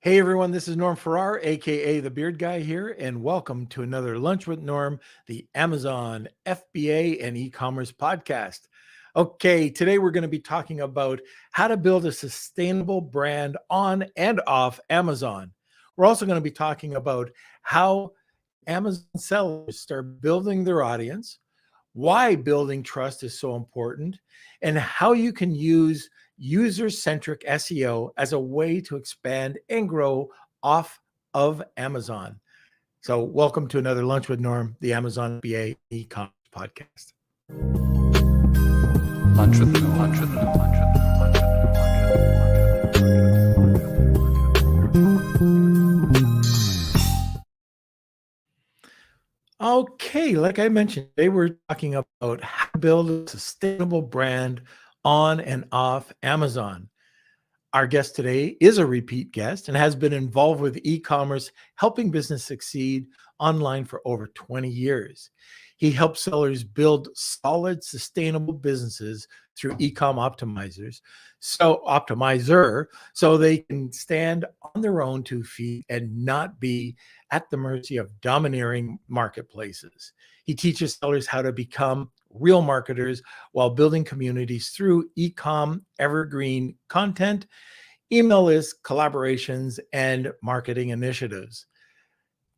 Hey everyone, this is Norm Farrar, aka the Beard Guy here, and welcome to another Lunch with Norm, the Amazon FBA and e-commerce podcast. Okay, today we're going to be talking about how to build a sustainable brand on and off Amazon. We're also going to be talking about how Amazon sellers start building their audience, why building trust is so important, and how you can use user-centric SEO as a way to expand and grow off of Amazon. So welcome to another Lunch with Norm, the Amazon BA e-commerce podcast. Lunch with Norm, lunch with Norm, lunch with Norm, lunch with Norm. Okay, like I mentioned, today we're talking about how to build a sustainable brand on and off Amazon. Our guest today is a repeat guest and has been involved with e-commerce, helping business succeed online for over 20 years. He helps sellers build solid, sustainable businesses through Ecommerce Optimizer, so they can stand on their own 2 feet and not be at the mercy of domineering marketplaces. He teaches sellers how to become real marketers while building communities through ecom evergreen content, email lists, collaborations, and marketing initiatives.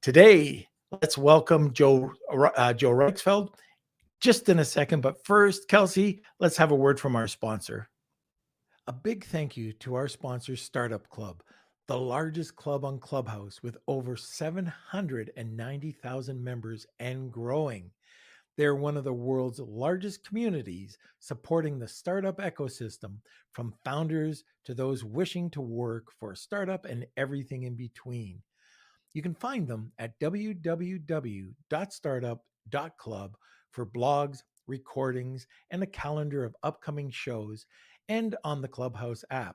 Today, let's welcome Joe Reichsfeld just in a second. But first, Kelsey, let's have a word from our sponsor. A big thank you to our sponsor, Startup Club, the largest club on Clubhouse with over 790,000 members and growing. They're one of the world's largest communities supporting the startup ecosystem, from founders to those wishing to work for a startup and everything in between. You can find them at www.startup.club for blogs, recordings, and a calendar of upcoming shows, and on the Clubhouse app.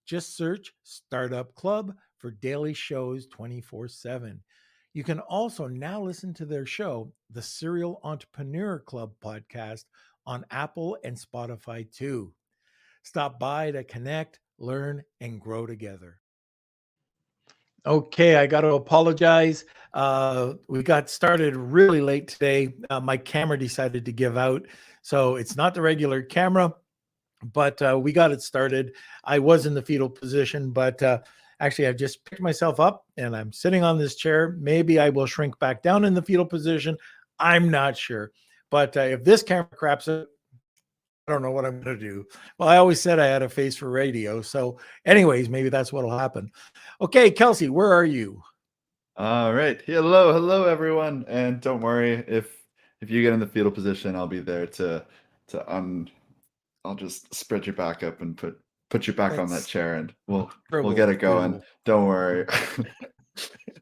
Just search Startup Club for daily shows 24/7. You can also now listen to their show, the Serial Entrepreneur Club podcast, on Apple and Spotify too. Stop by to connect, learn, and grow together. Okay, I got to apologize. We got started really late today. My camera decided to give out, so it's not the regular camera, but we got it started. I was in the fetal position, but actually I've just picked myself up and I'm sitting on this chair. Maybe I will shrink back down in the fetal position. I'm not sure. But if this camera craps it, I don't know what I'm going to do. Well, I always said I had a face for radio. So anyways, maybe that's what will happen. Okay, Kelsey, where are you? All right. Hello, everyone. And don't worry, if you get in the fetal position, I'll be there I'll just spread your back up and put you back on that chair, and we'll get it going. Don't worry.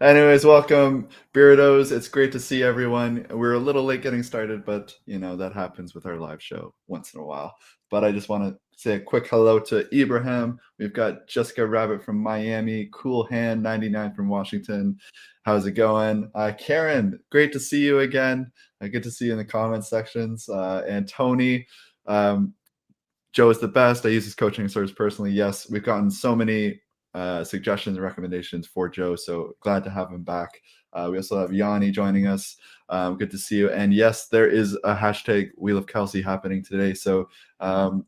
Anyways, welcome, Beardos. It's great to see everyone. We're a little late getting started, but that happens with our live show once in a while. But I just want to say a quick hello to Ibrahim. We've got Jessica Rabbit from Miami, Cool Hand 99 from Washington. How's it going? Karen, great to see you again. Good to see you in the comment sections. And Tony, Joe is the best. I use his coaching service personally. Yes, we've gotten so many suggestions and recommendations for Joe, so glad to have him back. We also have Yanni joining us. Good to see you. And yes, there is a hashtag Wheel of Kelsey happening today, so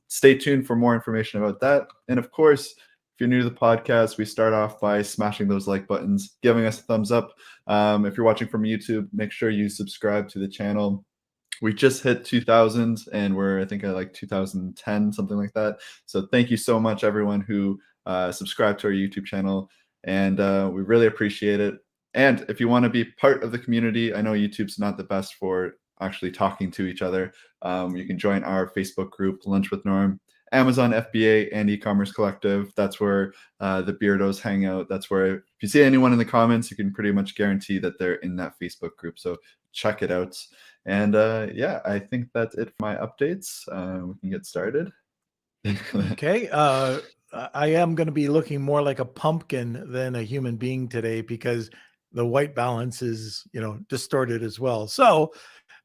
stay tuned for more information about that. And of course, if you're new to the podcast, we start off by smashing those like buttons, giving us a thumbs up. If you're watching from YouTube, make sure you subscribe to the channel. We just hit 2,000 and we're, I think, at like 2010, something like that. So thank you so much, everyone who subscribe to our YouTube channel, and we really appreciate it. And if you want to be part of the community, I know YouTube's not the best for actually talking to each other. You can join our Facebook group, Lunch with Norm, Amazon FBA, and E-commerce Collective. That's where the Beardos hang out. That's where if you see anyone in the comments, you can pretty much guarantee that they're in that Facebook group. So check it out. And yeah, I think that's it for my updates. We can get started. Okay. I am going to be looking more like a pumpkin than a human being today because the white balance is, distorted as well. So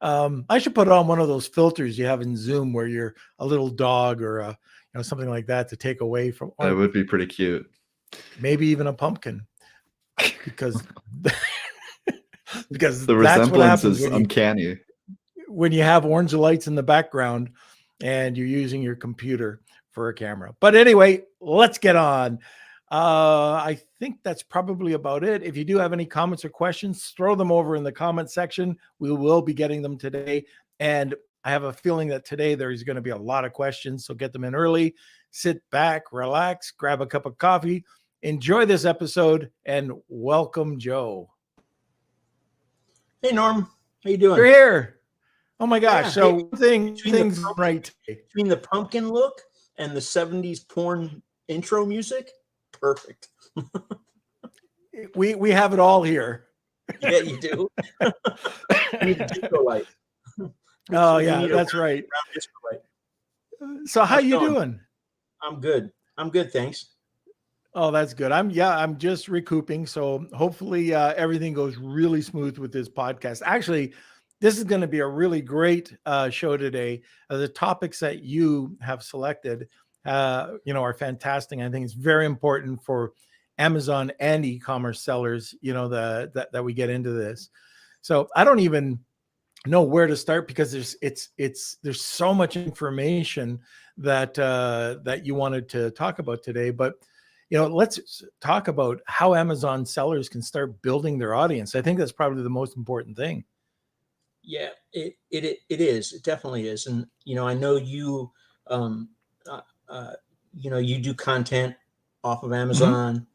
I should put on one of those filters you have in Zoom where you're a little dog or something like that to take away from. That would be pretty cute. Maybe even a pumpkin. because because The that's what resemblance happens is uncanny. when you have orange lights in the background and you're using your computer for a camera. But anyway, let's get on. I think that's probably about it. If you do have any comments or questions, throw them over in the comment section. We will be getting them today. And I have a feeling that today there's going to be a lot of questions. So get them in early, sit back, relax, grab a cup of coffee, enjoy this episode, and welcome Joe. Hey Norm, how you doing? You're here. Oh my gosh. Yeah, So hey, things right. Between the pumpkin look and the 70s porn intro music, perfect. We have it all here. Yeah, you do. You need a disco light. Oh You yeah, need a that's round right. disco light. So how How's it you going? doing? I'm good, thanks. Oh, that's good. I'm just recouping. So hopefully everything goes really smooth with this podcast. Actually, this is going to be a really great show today. The topics that you have selected, are fantastic. I think it's very important for Amazon and e-commerce sellers, that we get into this. So I don't even know where to start because there's so much information that you wanted to talk about today. But let's talk about how Amazon sellers can start building their audience. I think that's probably the most important thing. Yeah, it is. It definitely is. And I know you, you do content off of Amazon,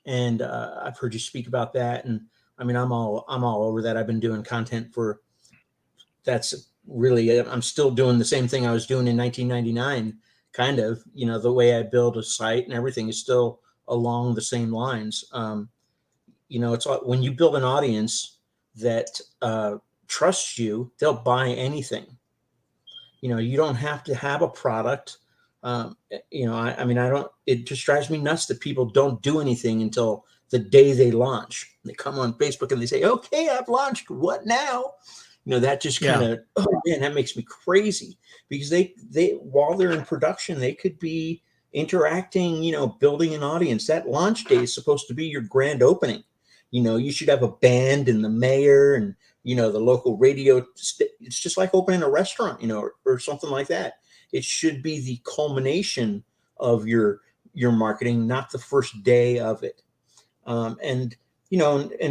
and I've heard you speak about that. And I mean, I'm all over that. I've been doing content I'm still doing the same thing I was doing in 1999. Kind of, the way I build a site and everything is still along the same lines. It's when you build an audience that trusts you, they'll buy anything. You don't have to have a product. It just drives me nuts that people don't do anything until the day they launch. They come on Facebook and they say, okay, I've launched. What now? That just kind of, oh man, that makes me crazy, because they while they're in production, they could be interacting, building an audience. That launch day is supposed to be your grand opening. You should have a band and the mayor and, the local radio. It's just like opening a restaurant, or something like that. It should be the culmination of your marketing, not the first day of it. And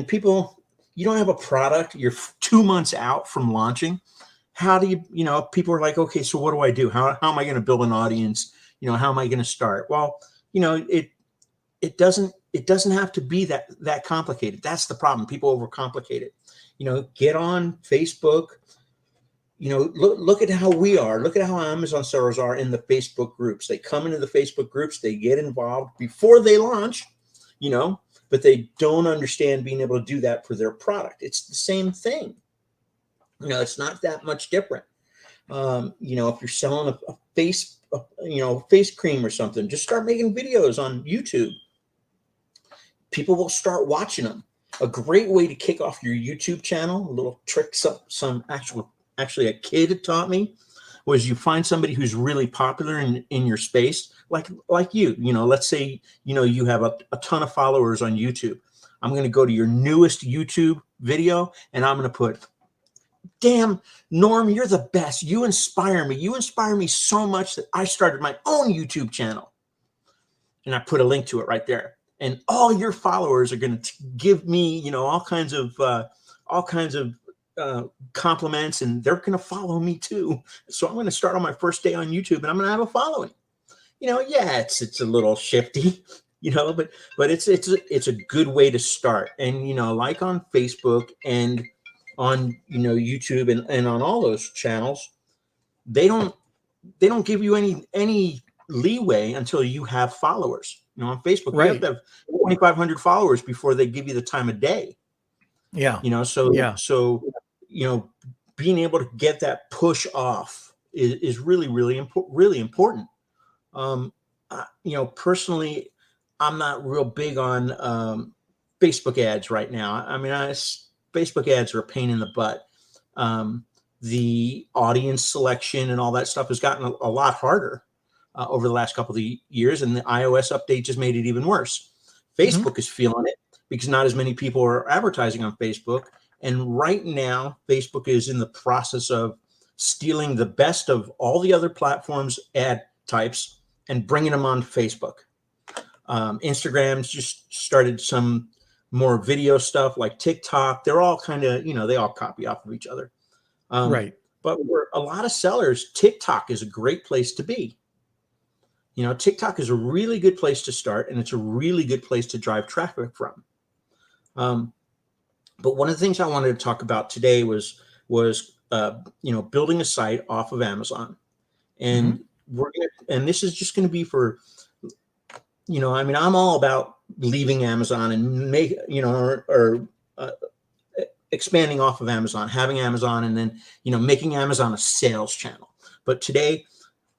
people, you don't have a product, you're 2 months out from launching. How do you, people are like, okay, so what do I do? How am I going to build an audience? How am I going to start? Well, it doesn't have to be that complicated. That's the problem. People overcomplicate it. Get on Facebook, look at how we are. Look at how Amazon sellers are in the Facebook groups. They come into the Facebook groups, they get involved before they launch, but they don't understand being able to do that for their product. It's the same thing. It's not that much different. If you're selling a face cream or something, just start making videos on YouTube. People will start watching them. A great way to kick off your YouTube channel, a little trick actually a kid had taught me, was you find somebody who's really popular in your space, like you. Let's say you have a ton of followers on YouTube. I'm going to go to your newest YouTube video and I'm going to put, damn, Norm, you're the best. You inspire me. You inspire me so much that I started my own YouTube channel. And I put a link to it right there. And all your followers are going to give me, all kinds of compliments, and they're going to follow me too. So I'm going to start on my first day on YouTube, and I'm going to have a following. It's a little shifty, but it's a good way to start. And like on Facebook and on YouTube and on all those channels, they don't give you any leeway until you have followers. On Facebook, right, you have to have 2,500 followers before they give you the time of day. Yeah. So being able to get that push off is really, really important. Personally, I'm not real big on Facebook ads right now. I mean, Facebook ads are a pain in the butt. The audience selection and all that stuff has gotten a lot harder over the last couple of years, and the iOS update just made it even worse. Facebook is feeling it. because not as many people are advertising on Facebook. And right now, Facebook is in the process of stealing the best of all the other platforms ad types and bringing them on Facebook. Instagram's just started some more video stuff like TikTok. They're all kind of, they all copy off of each other. Right. But for a lot of sellers, TikTok is a great place to be. TikTok is a really good place to start, and it's a really good place to drive traffic from. But one of the things I wanted to talk about today was building a site off of Amazon, and and this is just going to be for, I'm all about leaving Amazon and expanding off of Amazon, having Amazon, and then, making Amazon a sales channel. But today,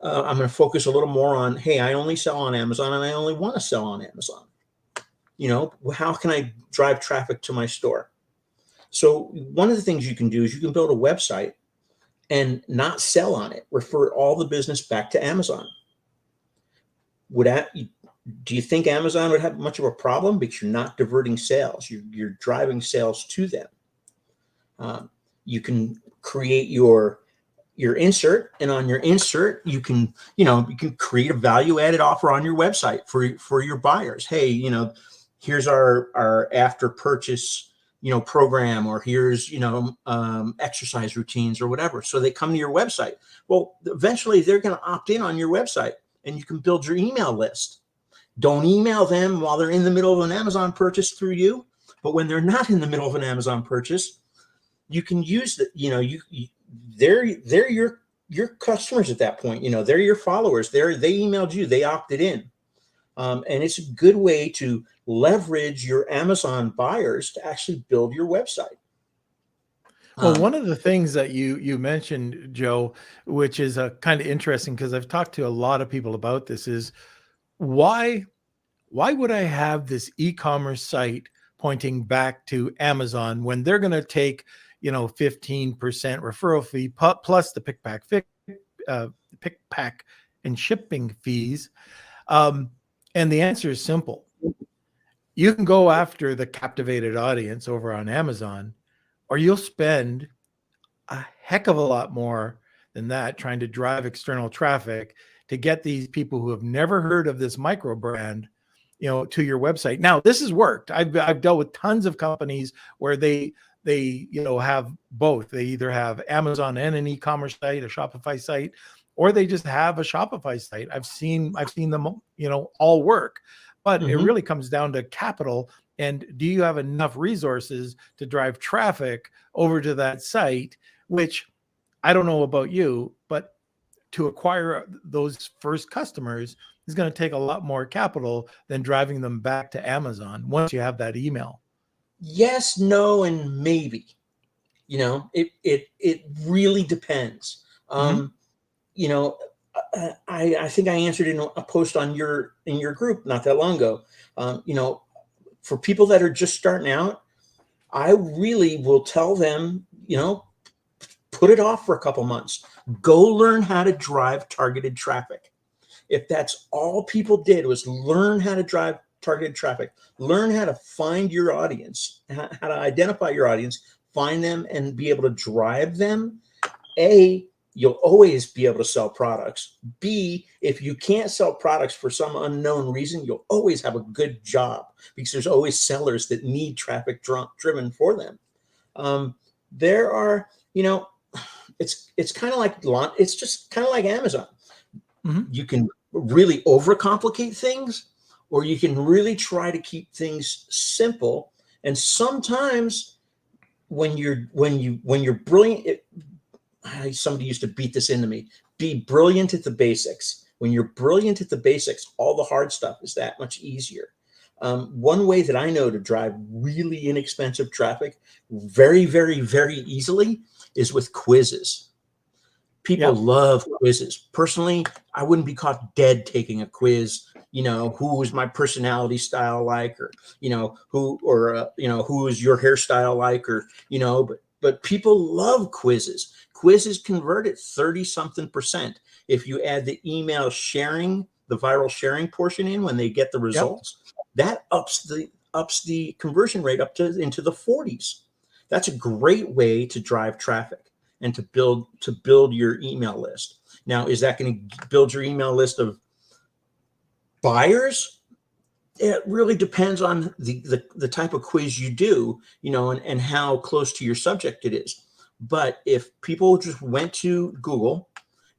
I'm going to focus a little more on, hey, I only sell on Amazon and I only want to sell on Amazon. How can I drive traffic to my store? So one of the things you can do is you can build a website and not sell on it, refer all the business back to Amazon. Do you think Amazon would have much of a problem? Because you're not diverting sales. You're driving sales to them. You can create your insert, and on your insert, you can create a value-added offer on your website for your buyers. Hey, here's our after purchase program, or here's exercise routines or whatever. So they come to your website. Well, eventually they're going to opt in on your website, and you can build your email list. Don't email them while they're in the middle of an Amazon purchase through you, but when they're not in the middle of an Amazon purchase, you can use they're your customers at that point. They're your followers. They emailed you. They opted in. And it's a good way to leverage your Amazon buyers to actually build your website. Well, one of the things that you mentioned, Joe, which is kind of interesting, because I've talked to a lot of people about this, is why would I have this e-commerce site pointing back to Amazon when they're going to take 15% referral fee plus the pick, pack, and shipping fees? And the answer is simple. You can go after the captivated audience over on Amazon, or you'll spend a heck of a lot more than that trying to drive external traffic to get these people who have never heard of this micro brand, to your website. Now, this has worked. I've dealt with tons of companies where they have both. They either have Amazon and an e-commerce site, a Shopify site, or they just have a Shopify site. I've seen them, all work, but it really comes down to capital. And do you have enough resources to drive traffic over to that site, which I don't know about you, but to acquire those first customers is going to take a lot more capital than driving them back to Amazon once you have that email. Yes, no, and maybe. It really depends. I think I answered in a post in your group not that long ago. For people that are just starting out, I really will tell them, put it off for a couple months. Go learn how to drive targeted traffic. If that's all people did was learn how to drive targeted traffic, learn how to find your audience, how to identify your audience, find them, and be able to drive them, you'll always be able to sell products. B, if you can't sell products for some unknown reason, you'll always have a good job, because there's always sellers that need traffic driven for them. There are, it's kind of like Amazon. You can really overcomplicate things, or you can really try to keep things simple. And sometimes when you're brilliant, somebody used to beat this into me. Be brilliant at the basics. When you're brilliant at the basics, all the hard stuff is that much easier. One way that I know to drive really inexpensive traffic very, very, very easily is with quizzes. People love quizzes. Personally, I wouldn't be caught dead taking a quiz. Who is my personality style like, or who is your hairstyle like, or but people love quizzes. Quizzes convert at 30-something%. If you add the email sharing, the viral sharing portion in when they get the results, that ups ups the conversion rate up to into the 40s. That's a great way to drive traffic and to build your email list. Now, is that going to build your email list of buyers? It really depends on the type of quiz you do, and how close to your subject it is. But if people just went to Google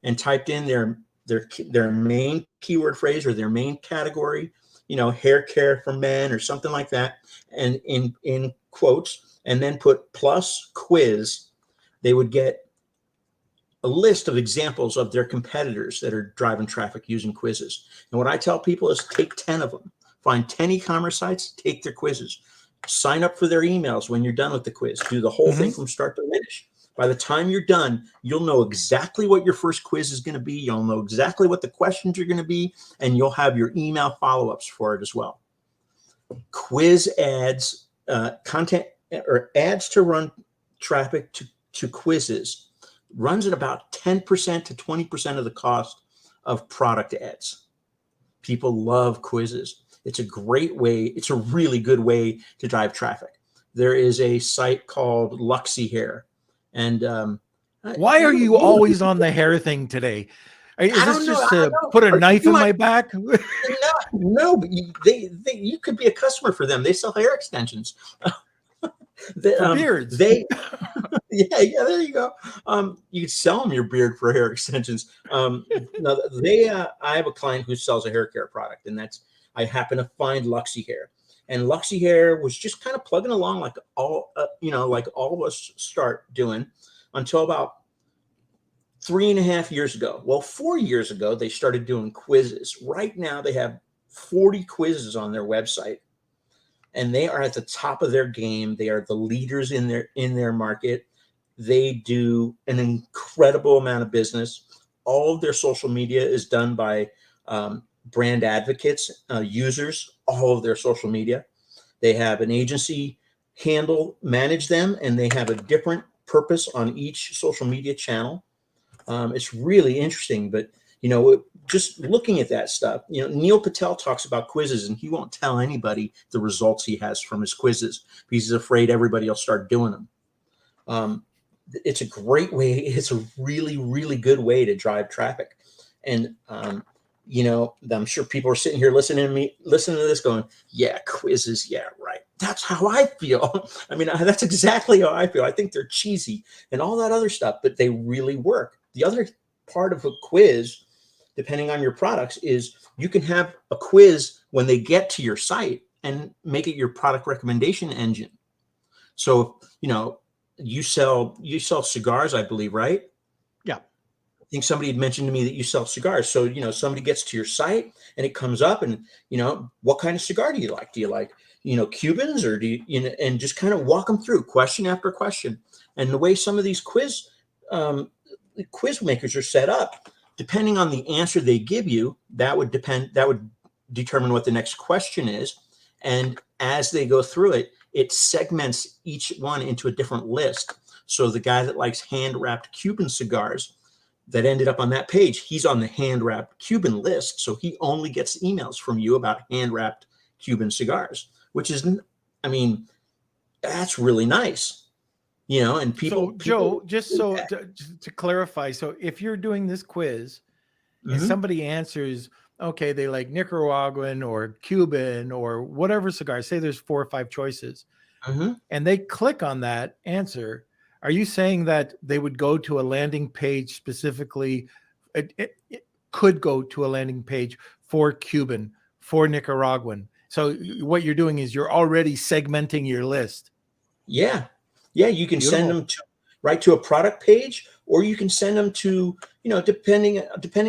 and typed in their main keyword phrase or their main category, hair care for men or something like that, and in quotes, and then put plus quiz, they would get a list of examples of their competitors that are driving traffic using quizzes. And what I tell people is take 10 of them. Find 10 e-commerce sites, take their quizzes. Sign up for their emails when you're done with the quiz. Do the whole thing from start to finish. By the time you're done, you'll know exactly what your first quiz is going to be. You'll know exactly what the questions are going to be, and you'll have your email follow-ups for it as well. Quiz ads, content or ads to run traffic to quizzes runs at about 10% to 20% of the cost of product ads. People love quizzes. It's a great way. It's a really good way to drive traffic. There is a site called Luxy Hair. And why are you always on the hair thing today? Is this just to put a knife in my back? No, but you could be a customer for them. They sell hair extensions. Beards. Yeah, there you go. You could sell them your beard for hair extensions. I have a client who sells a hair care product, and I happen to find Luxy Hair. And Luxy Hair was just kind of plugging along like all of us start doing until about 3.5 years ago. Well, 4 years ago, they started doing quizzes. Right now, they have 40 quizzes on their website, and they are at the top of their game. They are the leaders in their market. They do an incredible amount of business. All of their social media is done by brand advocates, users, all of their social media. They have an agency manage them, and they have a different purpose on each social media channel. It's really interesting, but just looking at that stuff, Neil Patel talks about quizzes, and he won't tell anybody the results he has from his quizzes because he's afraid everybody will start doing them. It's a great way. It's a really, really good way to drive traffic. And, I'm sure people are sitting here listening to this going, yeah, quizzes. Yeah, right. That's how I feel. I mean, that's exactly how I feel. I think they're cheesy and all that other stuff, but they really work. The other part of a quiz, depending on your products, is you can have a quiz when they get to your site and make it your product recommendation engine. So, you sell cigars, I believe, right? Yeah. I think somebody had mentioned to me that you sell cigars. So, somebody gets to your site and it comes up and, what kind of cigar do you like? Do you like, Cubans, or do you, and just kind of walk them through question after question. And the way some of these quiz makers are set up, depending on the answer they give you, that would determine what the next question is. And as they go through it, it segments each one into a different list. So the guy that likes hand-wrapped Cuban cigars that ended up on that page, he's on the hand-wrapped Cuban list. So he only gets emails from you about hand-wrapped Cuban cigars, which is, that's really nice. And people. So, Joe, just so to clarify, so if you're doing this quiz and somebody answers, okay, they like Nicaraguan or Cuban or whatever cigar, say there's 4 or 5 choices, and they click on that answer, are you saying that they would go to a landing page specifically? It could go to a landing page for Cuban, for Nicaraguan. So what you're doing is you're already segmenting your list. Yeah. Yeah, you can send them right to a product page, or you can send them to, depending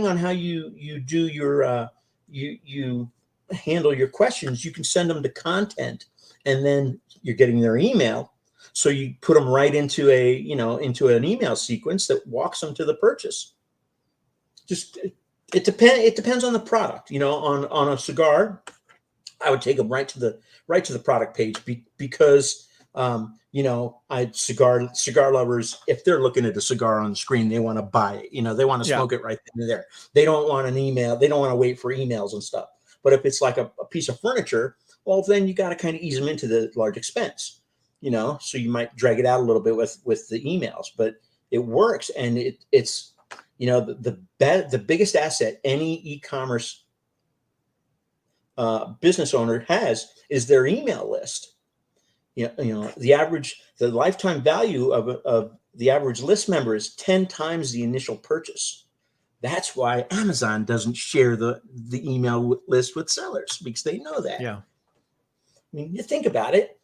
on how you do your you handle your questions, you can send them to content, and then you're getting their email. So you put them right into into an email sequence that walks them to the purchase. Just it depends on the product. On a cigar, I would take them right to the product page because cigar lovers, if they're looking at a cigar on the screen, they want to buy it. They want to smoke it right then and there. They don't want an email. They don't want to wait for emails and stuff. But if it's like a piece of furniture, well, then you got to kind of ease them into the large expense, so you might drag it out a little bit with the emails, but it works. And it's, the biggest asset any e-commerce business owner has is their email list. The lifetime value of the average list member is 10 times the initial purchase. That's why Amazon doesn't share the email list with sellers, because they know that. Yeah. I mean, you think about it,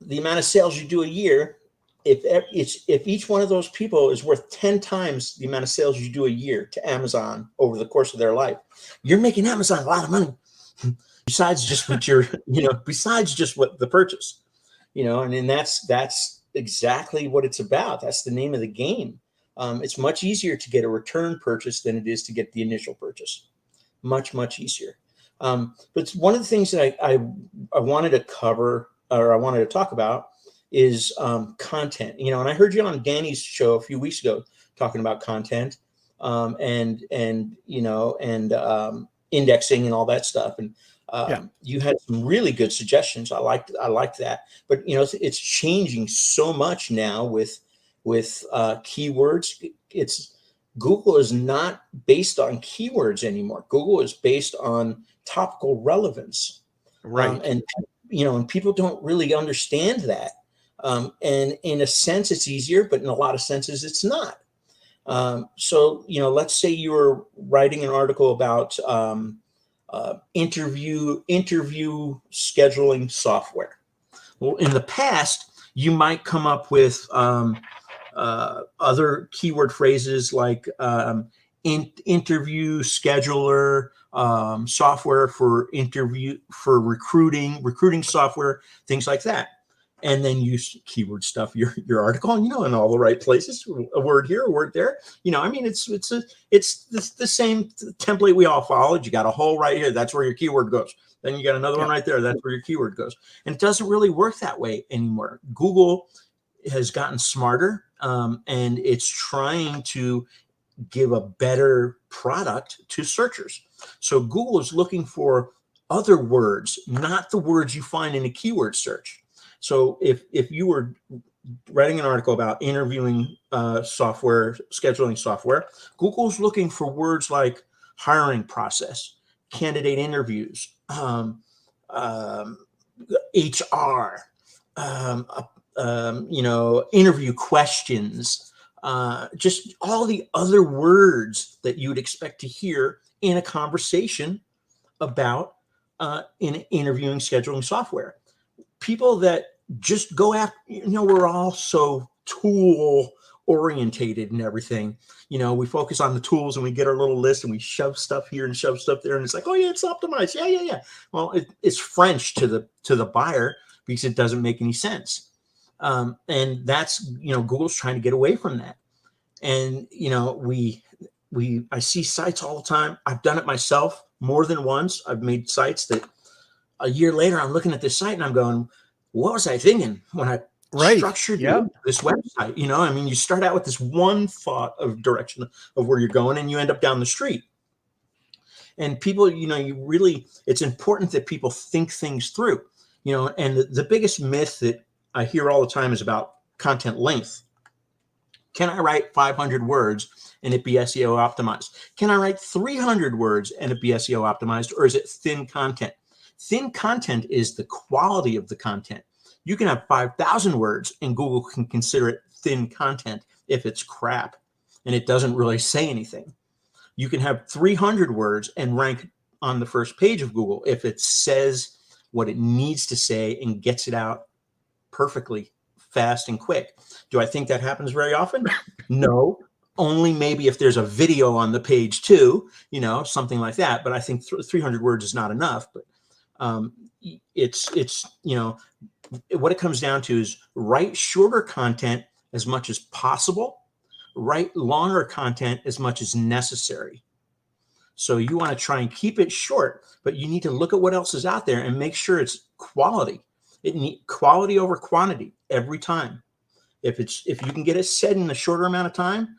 the amount of sales you do a year, if each one of those people is worth 10 times the amount of sales you do a year to Amazon over the course of their life, you're making Amazon a lot of money. Besides just what besides just what the purchase, and then that's exactly what it's about. That's the name of the game. It's much easier to get a return purchase than it is to get the initial purchase. Much, much easier. But one of the things that I wanted to cover, or I wanted to talk about, is content. And I heard you on Danny's show a few weeks ago talking about content, and indexing and all that stuff. And you had some really good suggestions. I liked that. But it's changing so much now with keywords. Google is not based on keywords anymore. Google is based on topical relevance. Right. And people don't really understand that. And in a sense, it's easier, but in a lot of senses, it's not. So let's say you were writing an article about interview scheduling software. Well, in the past, you might come up with other keyword phrases like interview scheduler, software for recruiting software, things like that. And then you keyword stuff your article, in all the right places, a word here, a word there. It's the same template we all followed. You got a hole right here. That's where your keyword goes. Then you got another one right there. That's where your keyword goes. And it doesn't really work that way anymore. Google has gotten smarter, and it's trying to give a better product to searchers. So Google is looking for other words, not the words you find in a keyword search. So if you were writing an article about interviewing software, scheduling software, Google's looking for words like hiring process, candidate interviews, HR, interview questions, just all the other words that you would expect to hear in a conversation about in interviewing scheduling software. People that just go after, we're all so tool orientated and everything. We focus on the tools and we get our little list and we shove stuff here and shove stuff there. And it's like, oh yeah, it's optimized. Yeah. Well, it's French to the buyer because it doesn't make any sense. And that's, Google's trying to get away from that. And, I see sites all the time. I've done it myself more than once. I've made sites that a year later, I'm looking at this site and I'm going, what was I thinking when I structured this website? You start out with this one thought of direction of where you're going and you end up down the street. And people, it's important that people think things through, and the biggest myth that I hear all the time is about content length. Can I write 500 words and it be SEO optimized? Can I write 300 words and it be SEO optimized, or is it thin content? Thin content is the quality of the content. You can have 5,000 words and Google can consider it thin content if it's crap and it doesn't really say anything. You can have 300 words and rank on the first page of Google if it says what it needs to say and gets it out perfectly fast and quick. Do I think that happens very often? No. Only maybe if there's a video on the page too, something like that. But I think 300 words is not enough. But it's what it comes down to is write shorter content as much as possible, write longer content as much as necessary. So you want to try and keep it short, but you need to look at what else is out there and make sure it's quality. It needs quality over quantity every time. If you can get it said in a shorter amount of time,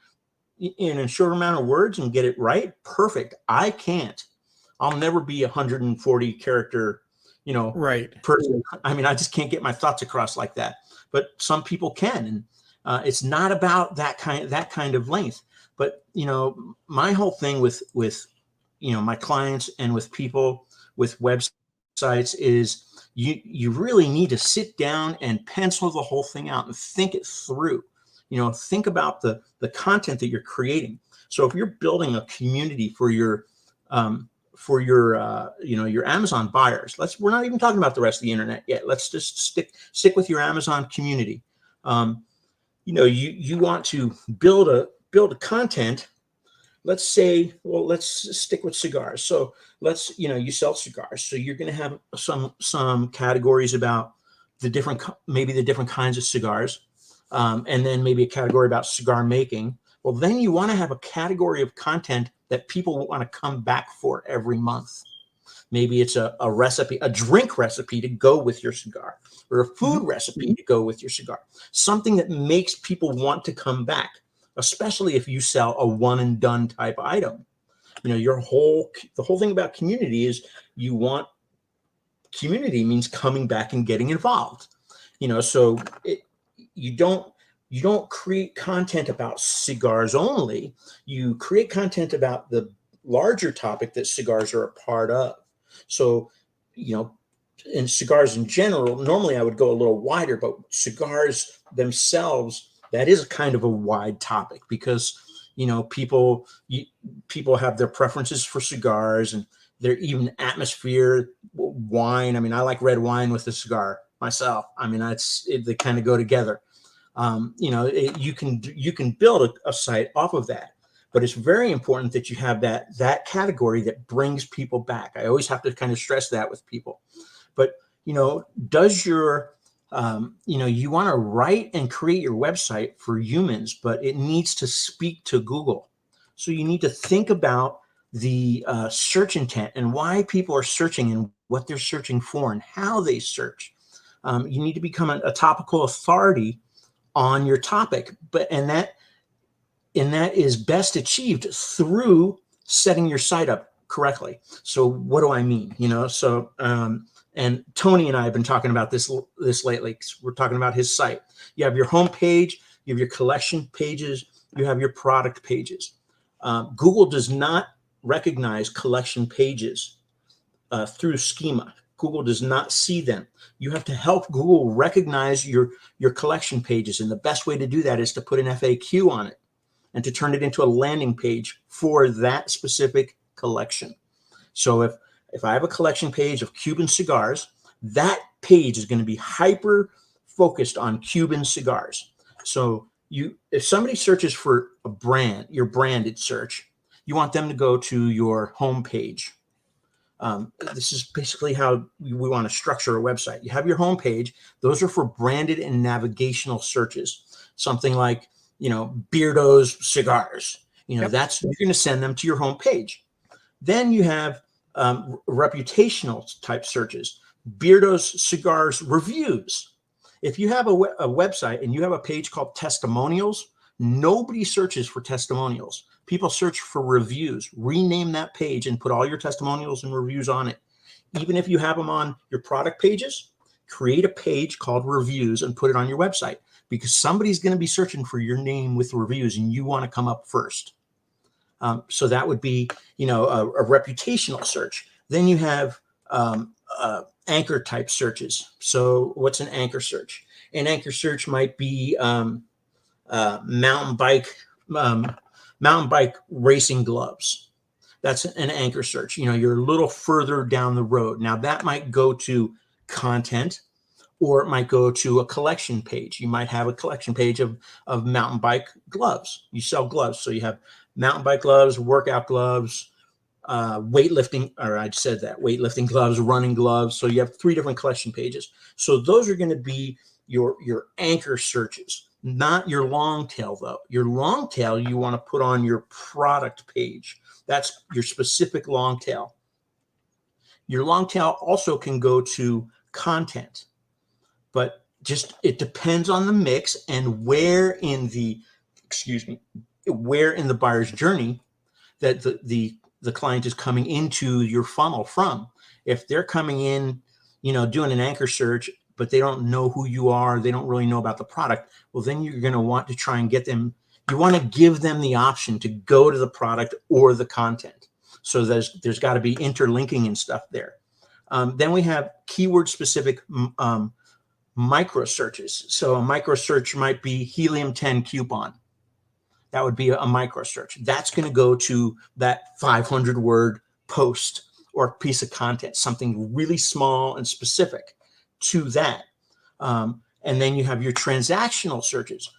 in a shorter amount of words and get it right, perfect. I can't. I'll never be 140 character, Right. person. I mean, I just can't get my thoughts across like that. But some people can, and it's not about that kind of length. But my whole thing with my clients and with people with websites is you really need to sit down and pencil the whole thing out and think it through. Think about the content that you're creating. So if you're building a community for your your Amazon buyers, we're not even talking about the rest of the internet yet. Let's just stick with your Amazon community. You want to build a content. Let's say, let's stick with cigars. So you sell cigars. So you're going to have some categories about maybe the different kinds of cigars. And then maybe a category about cigar making. Well, then you want to have a category of content that people want to come back for every month. Maybe it's a recipe, a drink recipe to go with your cigar, or a food recipe to go with your cigar. Something that makes people want to come back, especially if you sell a one and done type item. The whole thing about community is community means coming back and getting involved. So you don't create content about cigars only. You create content about the larger topic that cigars are a part of. So, in cigars in general, normally I would go a little wider, but cigars themselves, that is a kind of a wide topic because, people have their preferences for cigars and their even atmosphere, wine. I mean, I like red wine with a cigar myself. I mean, they kind of go together. You can build a site off of that, but it's very important that you have that category that brings people back. I always have to kind of stress that with people. But does your you want to write and create your website for humans, but it needs to speak to Google. So you need to think about the search intent and why people are searching and what they're searching for and how they search. You need to become a topical authority on your topic, and that is best achieved through setting your site up correctly. So what do I mean? And Tony and I have been talking about this lately. We're talking about his site. You have your home page, you have your collection pages, you have your product pages. Google does not recognize collection pages through schema. Google does not see them. You have to help Google recognize your collection pages. And the best way to do that is to put an FAQ on it and to turn it into a landing page for that specific collection. So if I have a collection page of Cuban cigars, that page is going to be hyper focused on Cuban cigars. So if somebody searches for a brand, your branded search, you want them to go to your home page. This is basically how we want to structure a website. You have your home page. Those are for branded and navigational searches. Something like, Beardo's cigars. That's, you're going to send them to your home page. Then you have reputational type searches. Beardo's cigars reviews. If you have a website and you have a page called testimonials, nobody searches for testimonials. People search for reviews. Rename that page and put all your testimonials and reviews on it. Even if you have them on your product pages, create a page called reviews and put it on your website, because somebody's going to be searching for your name with reviews and you want to come up first. So that would be, a reputational search. Then you have anchor type searches. So what's an anchor search? An anchor search might be mountain bike racing gloves. That's an anchor search. You're a little further down the road. Now that might go to content, or it might go to a collection page. You might have a collection page of mountain bike gloves. You sell gloves. So you have mountain bike gloves, workout gloves, weightlifting, or I said that, weightlifting gloves, running gloves. So you have 3 different collection pages. So those are going to be your anchor searches, not your long tail though. Your long tail you want to put on your product page. That's your specific long tail. Your long tail also can go to content, but it depends on the mix and where in the buyer's journey that the the client is coming into your funnel from. If they're coming in, doing an anchor search, but they don't know who you are, they don't really know about the product, well, then you're going to want to try and get them, you want to give them the option to go to the product or the content. So there's got to be interlinking and stuff there. Then we have keyword specific micro searches. So a micro search might be helium 10 coupon. That would be a micro search. That's going to go to that 500 word post or piece of content, something really small and specific to that. And then you have your transactional searches.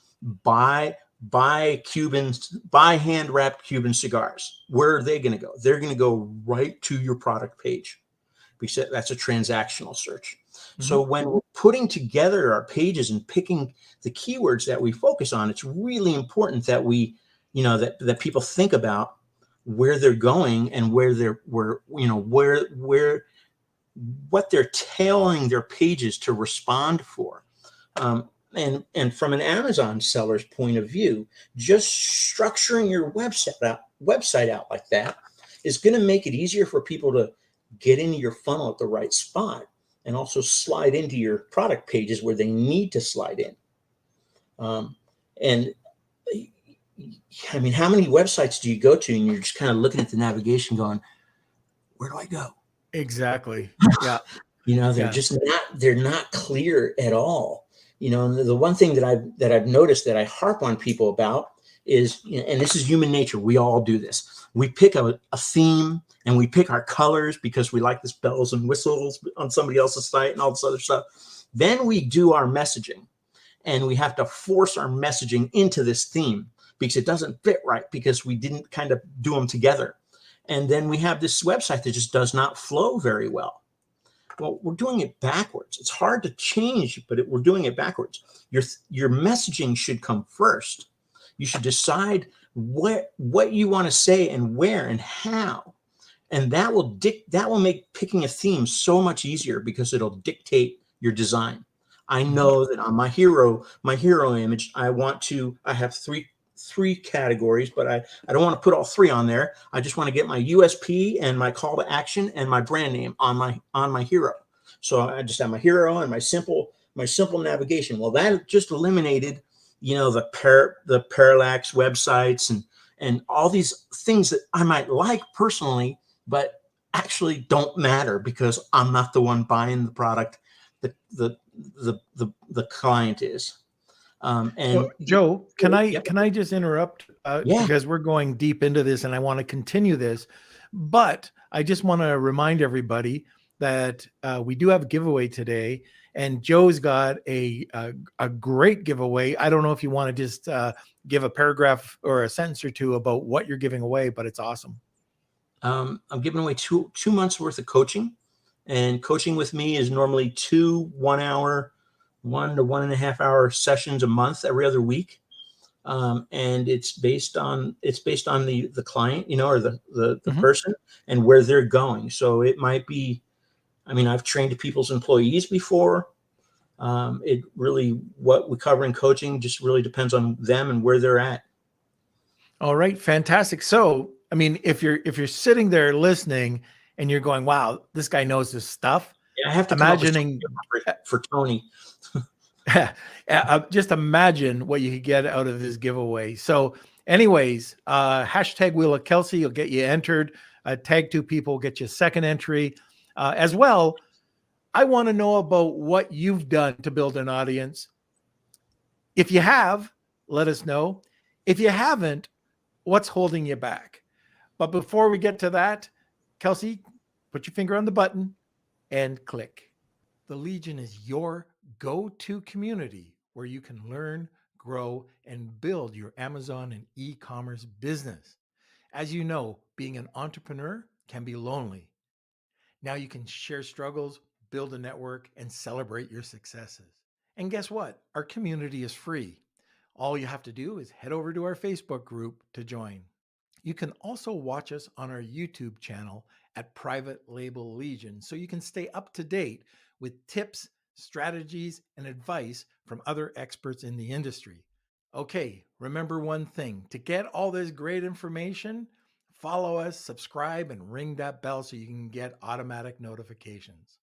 Buy hand wrapped Cuban cigars. Where are they going to go? They're going to go right to your product page, because that's a transactional search. Mm-hmm. So when we're putting together our pages and picking the keywords that we focus on, it's really important that we, that people think about where they're going and what they're tailoring their pages to respond for. And from an Amazon seller's point of view, just structuring your website out like that is going to make it easier for people to get into your funnel at the right spot and also slide into your product pages where they need to slide in. And I mean, how many websites do you go to and you're just kind of looking at the navigation going, where do I go? Exactly. Yeah. They're not clear at all. And the one thing that I've noticed that I harp on people about is, and this is human nature, we all do this. We pick a theme and we pick our colors because we like this bells and whistles on somebody else's site and all this other stuff. Then we do our messaging and we have to force our messaging into this theme because it doesn't fit right, because we didn't kind of do them together. And then we have this website that just does not flow very well. Well, we're doing it backwards. It's hard to change, but we're doing it backwards. Your messaging should come first. You should decide what you want to say and where and how. And that will make picking a theme so much easier because it'll dictate your design. I know that on my hero image, I have three categories, but I don't want to put all three on there. I just want to get my USP and my call to action and my brand name on my hero. So I just have my hero and my simple navigation. Well, that just eliminated, the parallax websites and all these things that I might like personally, but actually don't matter because I'm not the one buying the product. The client is. So, Joe, can I just interrupt because we're going deep into this and I want to continue this, but I just want to remind everybody that we do have a giveaway today, and Joe's got a great giveaway. I don't know if you want to just give a paragraph or a sentence or two about what you're giving away, but it's awesome. I'm giving away two months worth of coaching, and coaching with me is normally 2 1-hour, 1 to 1.5 hour sessions a month every other week. And it's based on the client, or the person and where they're going. So it might be, I've trained people's employees before. It really, what we cover in coaching just really depends on them and where they're at. All right. Fantastic. So, if you're sitting there listening and you're going, wow, this guy knows this stuff. Yeah, I have to imagining for Tony. Just imagine what you could get out of this giveaway. So anyways, hashtag Wheel of Kelsey will get you entered. Tag 2 people, get you a second entry. As well, I want to know about what you've done to build an audience. If you have, let us know. If you haven't, what's holding you back? But before we get to that, Kelsey, put your finger on the button and click. The Legion is your go-to community where you can learn, grow, and build your Amazon and e-commerce business. As you know, being an entrepreneur can be lonely. Now you can share struggles, build a network, and celebrate your successes. And guess what? Our community is free. All you have to do is head over to our Facebook group to join. You can also watch us on our YouTube channel at Private Label Legion, so you can stay up to date with tips, strategies, and advice from other experts in the industry. Okay, remember one thing: to get all this great information, follow us, subscribe, and ring that bell so you can get automatic notifications.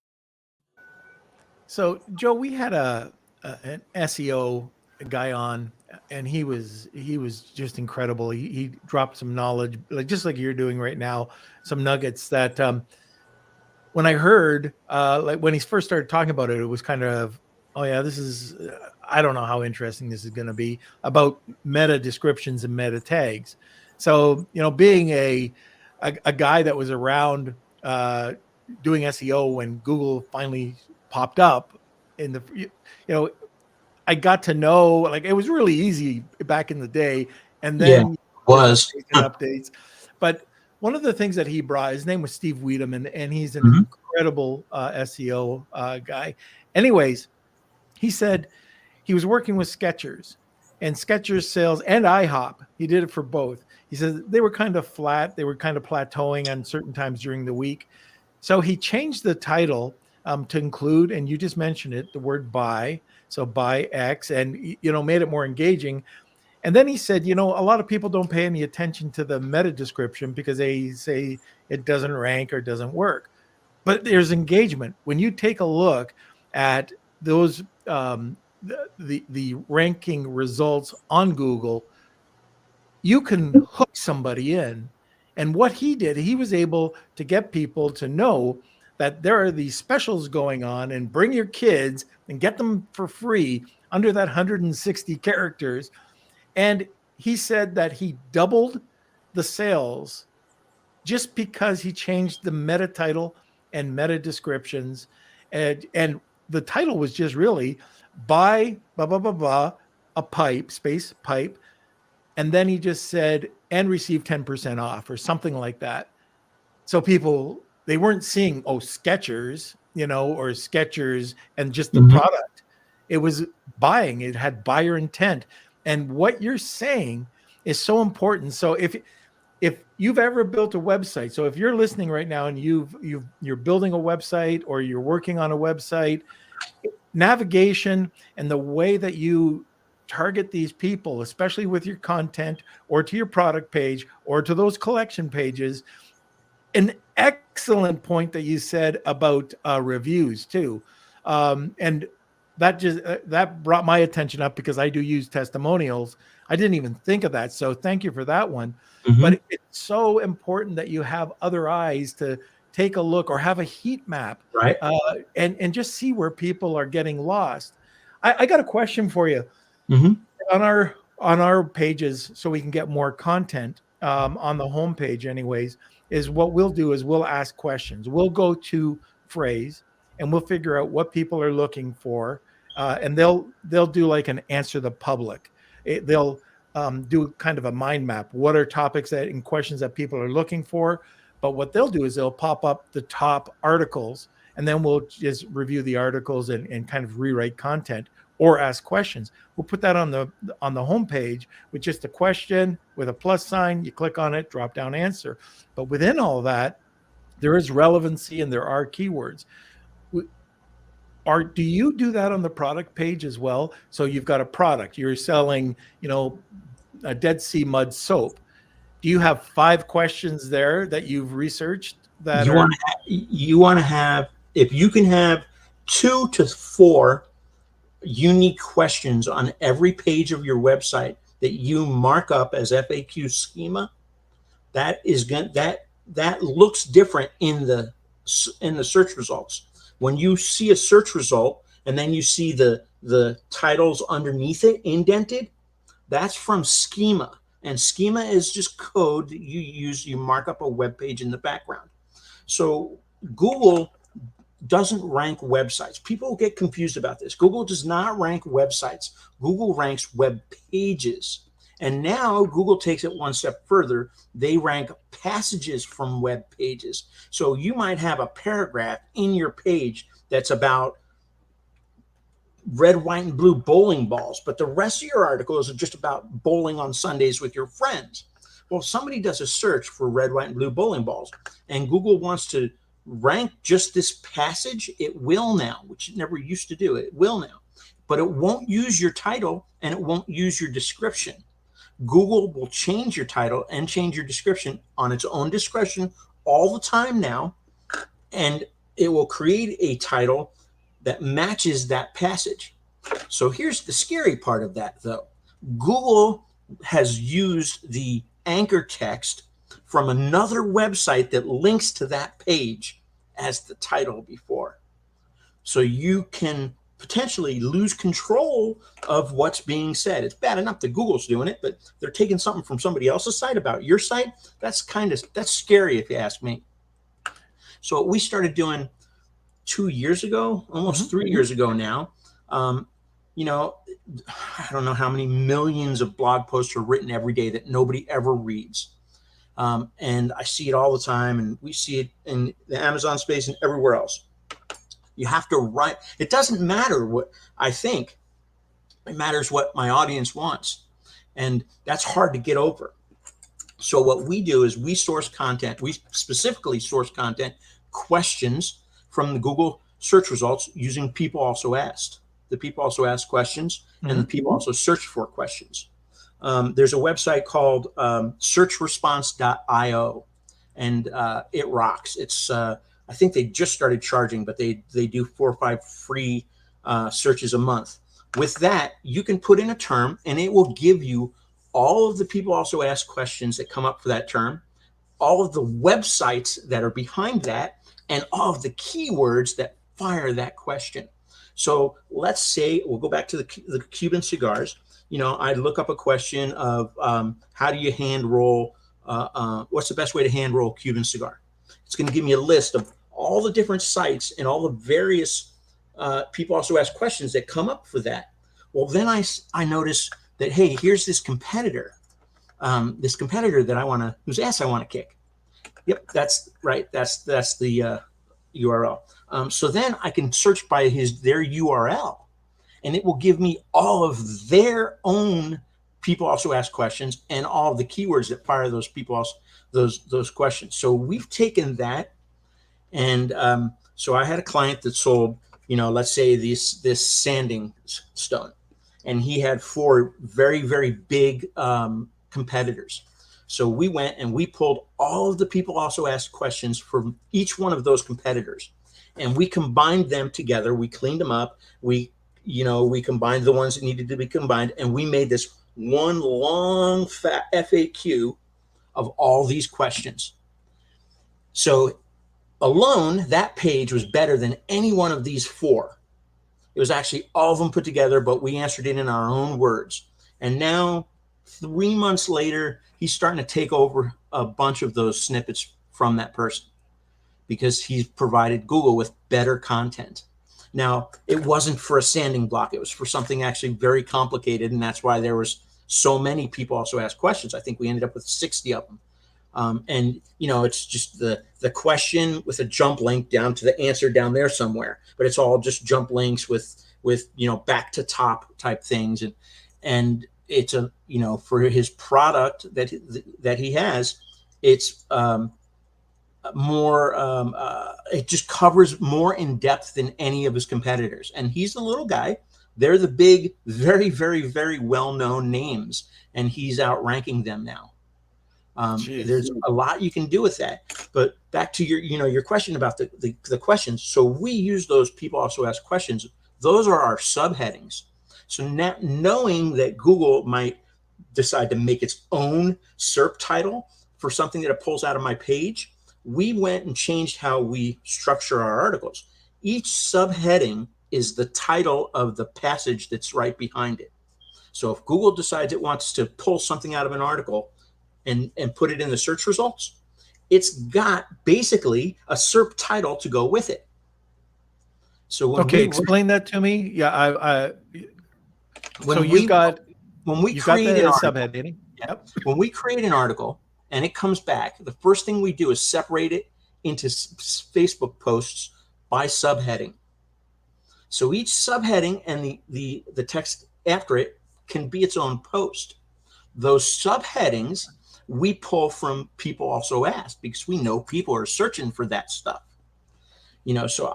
So, Joe, we had an SEO guy on, and he was just incredible. He dropped some knowledge, like just like you're doing right now, some nuggets that when I heard, like when he first started talking about it, it was kind of, oh yeah, this is, I don't know how interesting this is going to be, about meta descriptions and meta tags. So, being a guy that was around doing SEO when Google finally popped up in the, I got to know, like, it was really easy back in the day. And then updates. But one of the things that he brought, his name was Steve Weedham, and he's an incredible SEO guy. Anyways, he said he was working with Skechers, and Skechers sales and IHOP. He did it for both. He said they were kind of flat. They were kind of plateauing on certain times during the week. So he changed the title to include, and you just mentioned it, the word buy. So buy X, and, made it more engaging. And then he said, a lot of people don't pay any attention to the meta description because they say it doesn't rank or doesn't work. But there's engagement. When you take a look at those, the ranking results on Google, you can hook somebody in. And what he did, he was able to get people to know that there are these specials going on, and bring your kids and get them for free under that 160 characters. And he said that he doubled the sales just because he changed the meta title and meta descriptions. And the title was just really buy blah, blah, blah, blah, a pipe, space pipe. And then he just said, and receive 10% off or something like that. So people, they weren't seeing, Skechers, or Skechers and just the product. It was buying. It had buyer intent. And what you're saying is so important. So if you've ever built a website, so if you're listening right now and you're building a website or you're working on a website, navigation and the way that you target these people, especially with your content or to your product page or to those collection pages. An excellent point that you said about reviews too. And that just that brought my attention up because I do use testimonials. I didn't even think of that. So thank you for that one. But it's so important that you have other eyes to take a look or have a heat map, right? And just see where people are getting lost. I got a question for you. On our pages, so we can get more content on the homepage anyways, is what we'll do is we'll ask questions. We'll go to phrase and we'll figure out what people are looking for. And they'll do like an answer the public. They'll do kind of a mind map. What are topics and questions that people are looking for? But what they'll do is they'll pop up the top articles, and then we'll just review the articles and kind of rewrite content or ask questions. We'll put that on the homepage with just a question with a plus sign. You click on it, drop down answer. But within all that, there is relevancy and there are keywords. Do you do that on the product page as well? So you've got a product, you're selling, a Dead Sea mud soap. Do you have 5 questions there that you've researched that you want to have, if you can have 2 to 4 unique questions on every page of your website that you mark up as FAQ schema, that looks different in the search results. When you see a search result and then you see the titles underneath it indented, that's from schema. And schema is just code that you use. You mark up a web page in the background. So Google doesn't rank websites. People get confused about this. Google does not rank websites. Google ranks web pages. And now Google takes it one step further. They rank passages from web pages. So you might have a paragraph in your page that's about red, white, and blue bowling balls, but the rest of your articles are just about bowling on Sundays with your friends. Well, if somebody does a search for red, white, and blue bowling balls, and Google wants to rank just this passage, it will now, which it never used to do. It will now, but it won't use your title and it won't use your description. Google will change your title and change your description on its own discretion all the time now, and it will create a title that matches that passage. So here's the scary part of that, though. Google has used the anchor text from another website that links to that page as the title before. So you can potentially lose control of what's being said. It's bad enough that Google's doing it, but they're taking something from somebody else's site about your site. That's scary if you ask me. So what we started doing 2 years ago, almost 3 years ago now, you know, I don't know how many millions of blog posts are written every day that nobody ever reads. And I see it all the time, and we see it in the Amazon space and everywhere else. You have to write. It doesn't matter what I think. It matters what my audience wants. And that's hard to get over. So what we do is we source content. We specifically source content, questions from the Google search results using people also asked. The people also ask questions, and the people also search for questions. There's a website called searchresponse.io, and it rocks. It's I think they just started charging, but they do 4 or 5 free searches a month. With that, you can put in a term, and it will give you all of the people also ask questions that come up for that term, all of the websites that are behind that, and all of the keywords that fire that question. So let's say we'll go back to the Cuban cigars. You know, I look up a question of how do you hand roll? What's the best way to hand roll a Cuban cigar? It's going to give me a list of all the different sites and all the various people also ask questions that come up for that. Well, then I notice that, hey, here's this competitor that whose ass I want to kick. Yep, that's right. That's the URL. So then I can search by their URL, and it will give me all of their own people also ask questions and all of the keywords that fire those people also those questions. So we've taken that, and so I had a client that sold, you know, let's say this sanding stone, and he had 4 very, very big competitors. So we went and we pulled all of the people also asked questions from each one of those competitors, and we combined them together. We cleaned them up. We combined the ones that needed to be combined, and we made this one long fat FAQ of all these questions. So alone, that page was better than any one of these 4. It was actually all of them put together, but we answered it in our own words. And now, 3 months later, he's starting to take over a bunch of those snippets from that person because he's provided Google with better content. Now, it wasn't for a sanding block. It was for something actually very complicated, and that's why there was so many people also asked questions. I think we ended up with 60 of them. And, you know, it's just the question with a jump link down to the answer down there somewhere, but it's all just jump links with you know, back to top type things. And it's for his product that he has, it's it just covers more in depth than any of his competitors. And he's the little guy. They're the big, very, very, very well-known names, and he's outranking them now. There's a lot you can do with that. But back to your question about the questions. So we use those people also ask questions. Those are our subheadings. So now, knowing that Google might decide to make its own SERP title for something that it pulls out of my page, we went and changed how we structure our articles. Each subheading is the title of the passage that's right behind it. So if Google decides it wants to pull something out of an article and put it in the search results, it's got basically a SERP title to go with it. So explain that to me. Yeah, when we create an article and it comes back, the first thing we do is separate it into Facebook posts by subheading. So each subheading and the text after it can be its own post. Those subheadings we pull from people also asked because we know people are searching for that stuff. So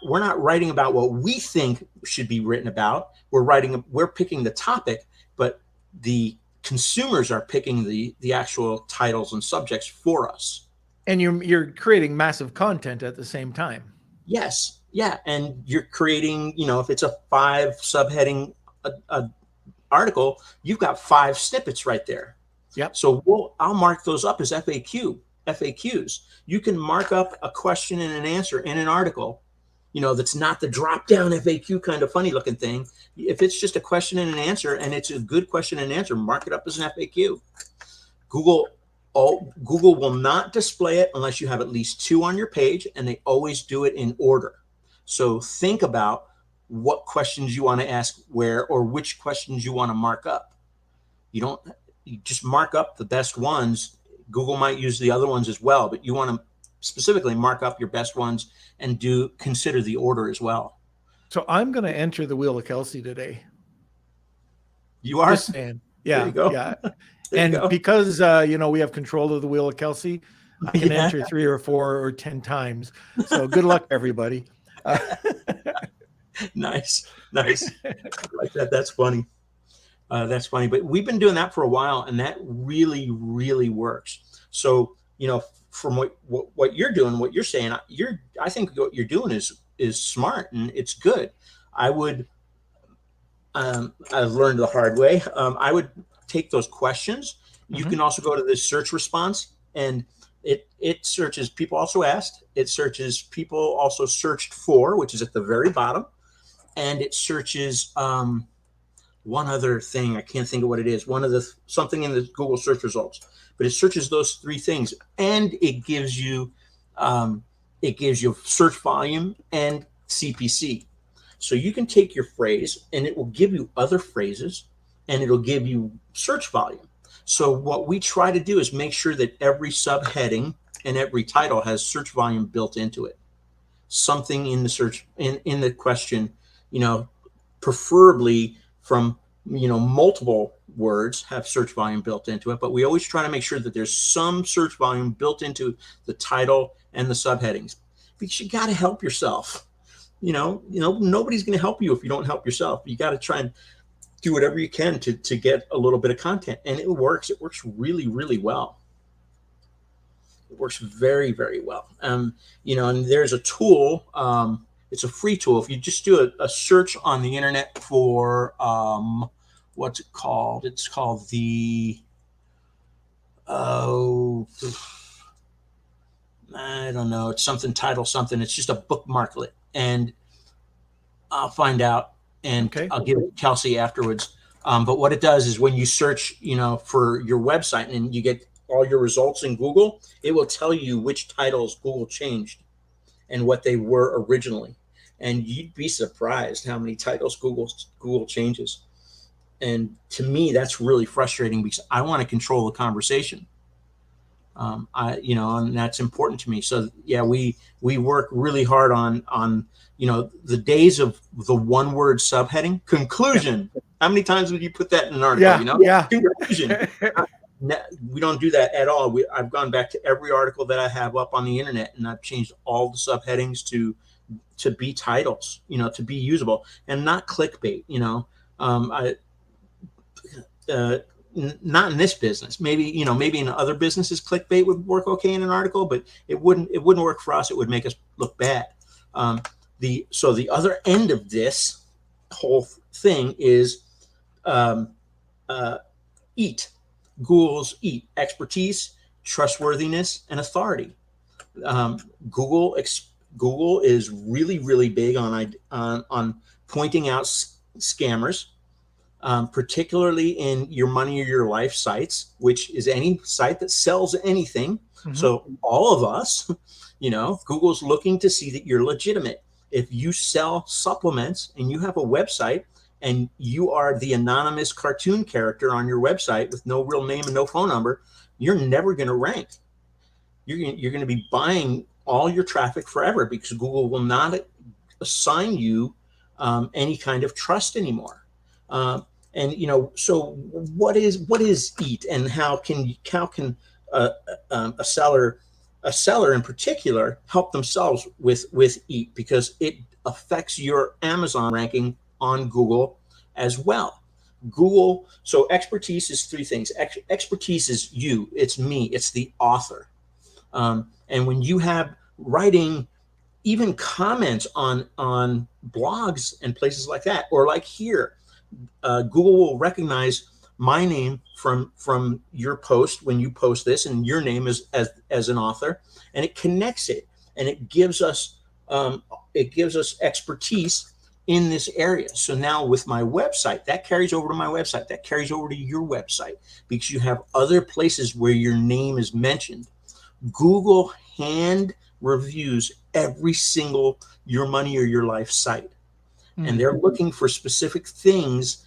we're not writing about what we think should be written about. We're picking the topic, but the consumers are picking the actual titles and subjects for us. And you're creating massive content at the same time. Yes. Yeah. And you're creating, if it's a 5 subheading article, you've got 5 snippets right there. Yep. So I'll mark those up as FAQs. You can mark up a question and an answer in an article, that's not the drop down FAQ kind of funny looking thing. If it's just a question and an answer, and it's a good question and answer, mark it up as an FAQ. Google will not display it unless you have at least 2 on your page, and they always do it in order. So think about what questions you want to ask where, or which questions you want to mark up. You just mark up the best ones. Google might use the other ones as well, but you want to specifically mark up your best ones and consider the order as well. So I'm going to enter the Wheel of Kelsey today. You are? Just saying. Yeah. There you go. Yeah. There you go. Because, we have control of the Wheel of Kelsey, I can enter 3 or 4 or 10 times. So good luck, everybody. Nice. I like that. That's funny. That's funny. But we've been doing that for a while, and that really, really works. So, from what you're doing, what you're saying, I think what you're doing is smart and it's good. I've learned the hard way. I would take those questions. You can also go to the search response, and it searches people also asked. It searches people also searched for, which is at the very bottom, and it searches one other thing. I can't think of what it is. Something in the Google search results, but it searches those 3 things, and it gives you search volume and CPC. So you can take your phrase, and it will give you other phrases, and it'll give you search volume. So what we try to do is make sure that every subheading and every title has search volume built into it. Something in the search in the question, preferably from multiple words have search volume built into it, but we always try to make sure that there's some search volume built into the title and the subheadings, because you got to help yourself. Nobody's going to help you if you don't help yourself. You got to try and do whatever you can to get a little bit of content, and it works really, really well. It works very, very well. And there's a tool, it's a free tool. If you just do a search on the internet for what's it called? It's called the I don't know. It's something title something. It's just a bookmarklet, and I'll find out, and I'll give it to Kelsey afterwards. But what it does is when you search, for your website and you get all your results in Google, it will tell you which titles Google changed and what they were originally. And you'd be surprised how many titles Google changes. And to me, that's really frustrating because I want to control the conversation. And that's important to me. So yeah, we work really hard on the days of the 1-word subheading. Conclusion. How many times would you put that in an article? Conclusion. We don't do that at all. I've gone back to every article that I have up on the internet, and I've changed all the subheadings to be titles, to be usable and not clickbait. Not in this business. Maybe in other businesses, clickbait would work okay in an article, but it wouldn't work for us. It would make us look bad. So the other end of this whole thing is EAT. Google's EAT: expertise, trustworthiness, and authority. Google is really, really big on pointing out scammers. Particularly in your money or your life sites, which is any site that sells anything. Mm-hmm. So all of us, Google's looking to see that you're legitimate. If you sell supplements and you have a website and you are the anonymous cartoon character on your website with no real name and no phone number, you're never going to rank. You're going to be buying all your traffic forever because Google will not assign you any kind of trust anymore. So what is EAT, and how can a seller in particular help themselves with EAT, because it affects your Amazon ranking on Google as well. Google. So expertise is three things. Expertise is you. It's me. It's the author. And when you have writing, even comments on blogs and places like that, or like here, Google will recognize my name from your post when you post this, and your name is as an author, and it connects it, and it gives us expertise in this area. So now with my website, that carries over to my website, that carries over to your website, because you have other places where your name is mentioned. Google hand reviews every single Your Money or Your Life site. And they're looking for specific things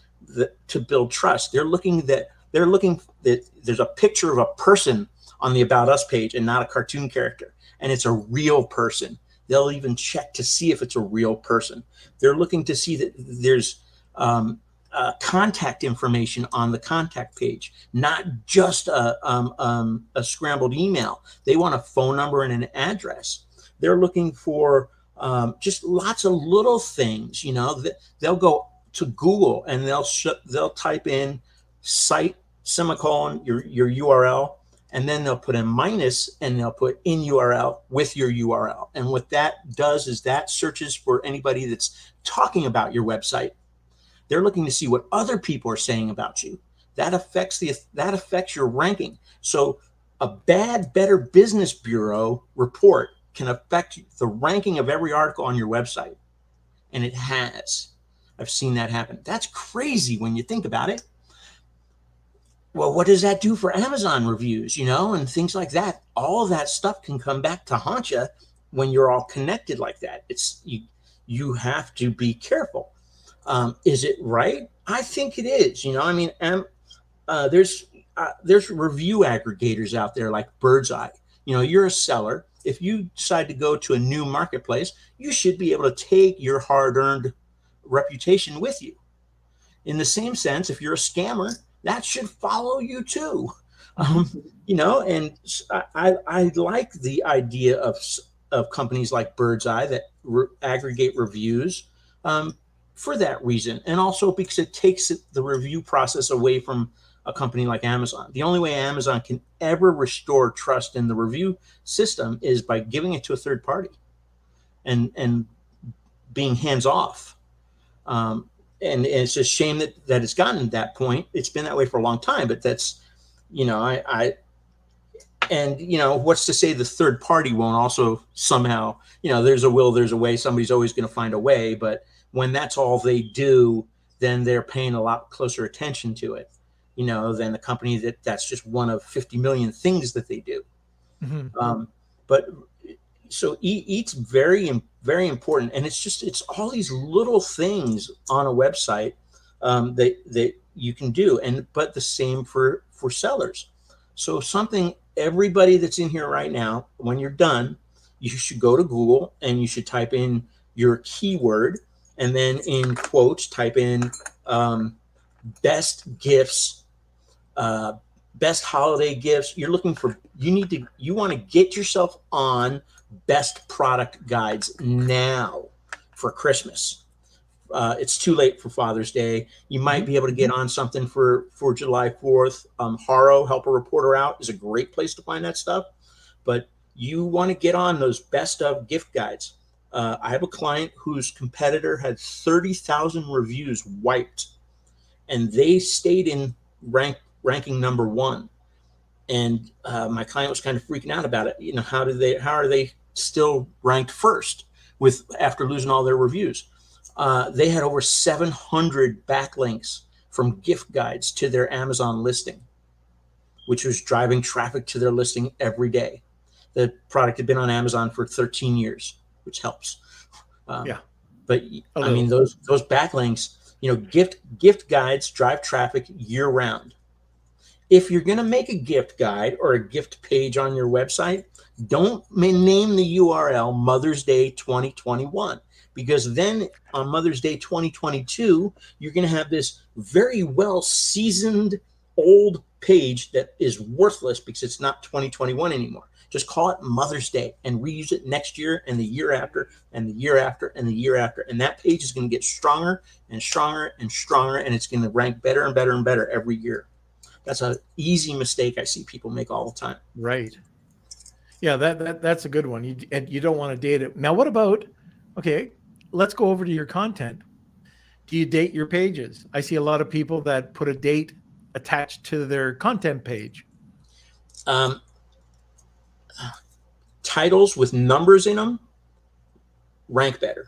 to build trust. They're looking that there's a picture of a person on the About Us page and not a cartoon character, and it's a real person. They'll even check to see if it's a real person. They're looking to see that there's contact information on the contact page, not just a scrambled email. They want a phone number and an address. They're looking for just lots of little things. They'll go to Google and they'll type in site semicolon your URL, and then they'll put a minus and they'll put in URL with your URL. And what that does is that searches for anybody that's talking about your website. They're looking to see what other people are saying about you. That affects your ranking. So a bad Better Business Bureau report can affect the ranking of every article on your website. And it has. I've seen that happen. That's crazy when you think about it. Well, what does that do for Amazon reviews, and things like that? All of that stuff can come back to haunt you when you're all connected like that. You have to be careful. Is it right? I think it is. There's review aggregators out there like Birdseye. You're a seller. If you decide to go to a new marketplace, you should be able to take your hard-earned reputation with you. In the same sense, if you're a scammer, that should follow you too. And I like the idea of companies like Birdseye that aggregate reviews for that reason, and also because it takes the review process away from a company like Amazon. The only way Amazon can ever restore trust in the review system is by giving it to a third party and being hands off. And it's a shame that it's gotten to that point. It's been that way for a long time, but that's, what's to say the third party won't also somehow, there's a will, there's a way, somebody's always going to find a way. But when that's all they do, then they're paying a lot closer attention to it, than the company that's just one of 50 million things that they do. But so it's very, very important. And it's all these little things on a website that you can do. But the same for sellers. So everybody that's in here right now, when you're done, you should go to Google and you should type in your keyword, and then in quotes, type in best gifts, best holiday gifts. You want to get yourself on best product guides now for Christmas. It's too late for Father's Day. You might be able to get on something for July 4th. Haro, Help a Reporter Out, is a great place to find that stuff. But you want to get on those best of gift guides. I have a client whose competitor had 30,000 reviews wiped, and they stayed in ranking number one. And my client was kind of freaking out about it. How are they still ranked first after losing all their reviews? They had over 700 backlinks from gift guides to their Amazon listing, which was driving traffic to their listing every day. The product had been on Amazon for 13 years, which helps. But I mean, those backlinks, gift guides drive traffic year round. If you're going to make a gift guide or a gift page on your website, don't name the URL Mother's Day 2021, because then on Mother's Day 2022, you're going to have this very well seasoned old page that is worthless because it's not 2021 anymore. Just call it Mother's Day and reuse it next year and the year after and the year after and the year after. And that page is going to get stronger and stronger and stronger, and it's going to rank better and better and better every year. That's an easy mistake I see people make all the time. Right. Yeah, that's a good one. You don't want to date it. Now, what about, okay, let's go over to your content. Do you date your pages? I see a lot of people that put a date attached to their content page. Titles with numbers in them rank better,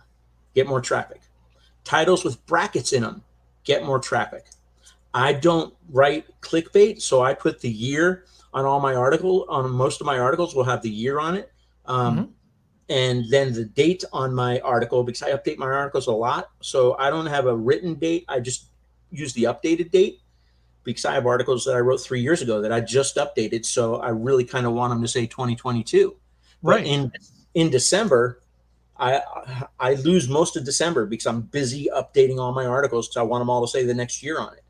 get more traffic. Titles with brackets in them get more traffic. I don't write clickbait, so I put the year on all my articles. On most of my articles will have the year on it. And then the date on my article, because I update my articles a lot. So I don't have a written date. I just use the updated date, because I have articles that I wrote 3 years ago that I just updated. So I really kind of want them to say 2022. Right. But in December, I lose most of December because I'm busy updating all my articles, because I want them all to say the next year on it.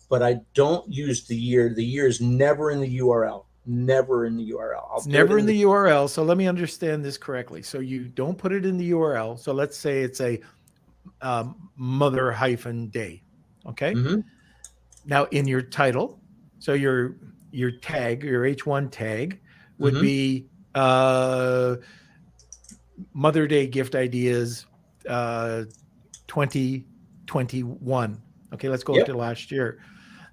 But I don't use the year. The year is never in the URL. Never in the URL. It's never in the URL. So let me understand this correctly. So you don't put it in the URL. So let's say it's a mother-day. Okay. Mm-hmm. Now in your title, so your tag, your H1 tag would be Mother Day gift ideas 2021. Okay, let's go to last year.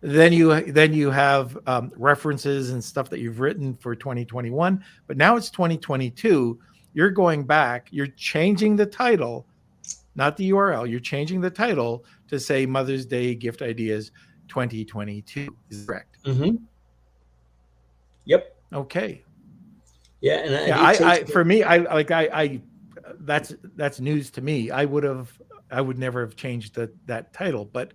Then you have references and stuff that you've written for 2021, but now it's 2022. You're going back, you're changing the title, not the URL. You're changing the title to say Mother's Day gift ideas 2022. Is that correct? Mm-hmm. Yep. Okay. Yeah, and that's news to me. I would never have changed that title, but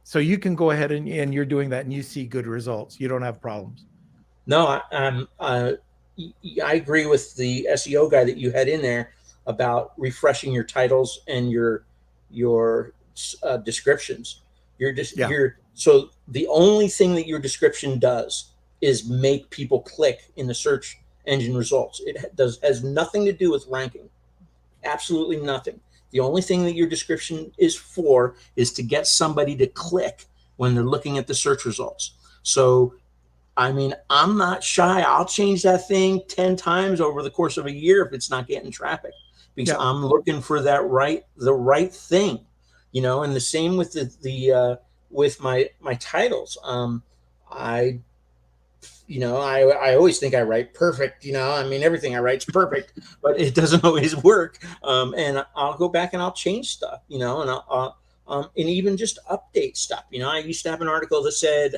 so you can go ahead and you're doing that and you see good results. You don't have problems. No, I agree with the SEO guy that you had in there about refreshing your titles and your descriptions. So the only thing that your description does is make people click in the search engine results. It has nothing to do with ranking. Absolutely nothing. The only thing that your description is for is to get somebody to click when they're looking at the search results. So, I mean, I'm not shy. I'll change that thing 10 times over the course of a year if it's not getting traffic, because I'm looking for the right thing, and the same with with my titles. I always think I write perfect, I mean, everything I write's perfect, but it doesn't always work. And I'll go back and I'll change stuff, and I'll and even just update stuff. I used to have an article that said,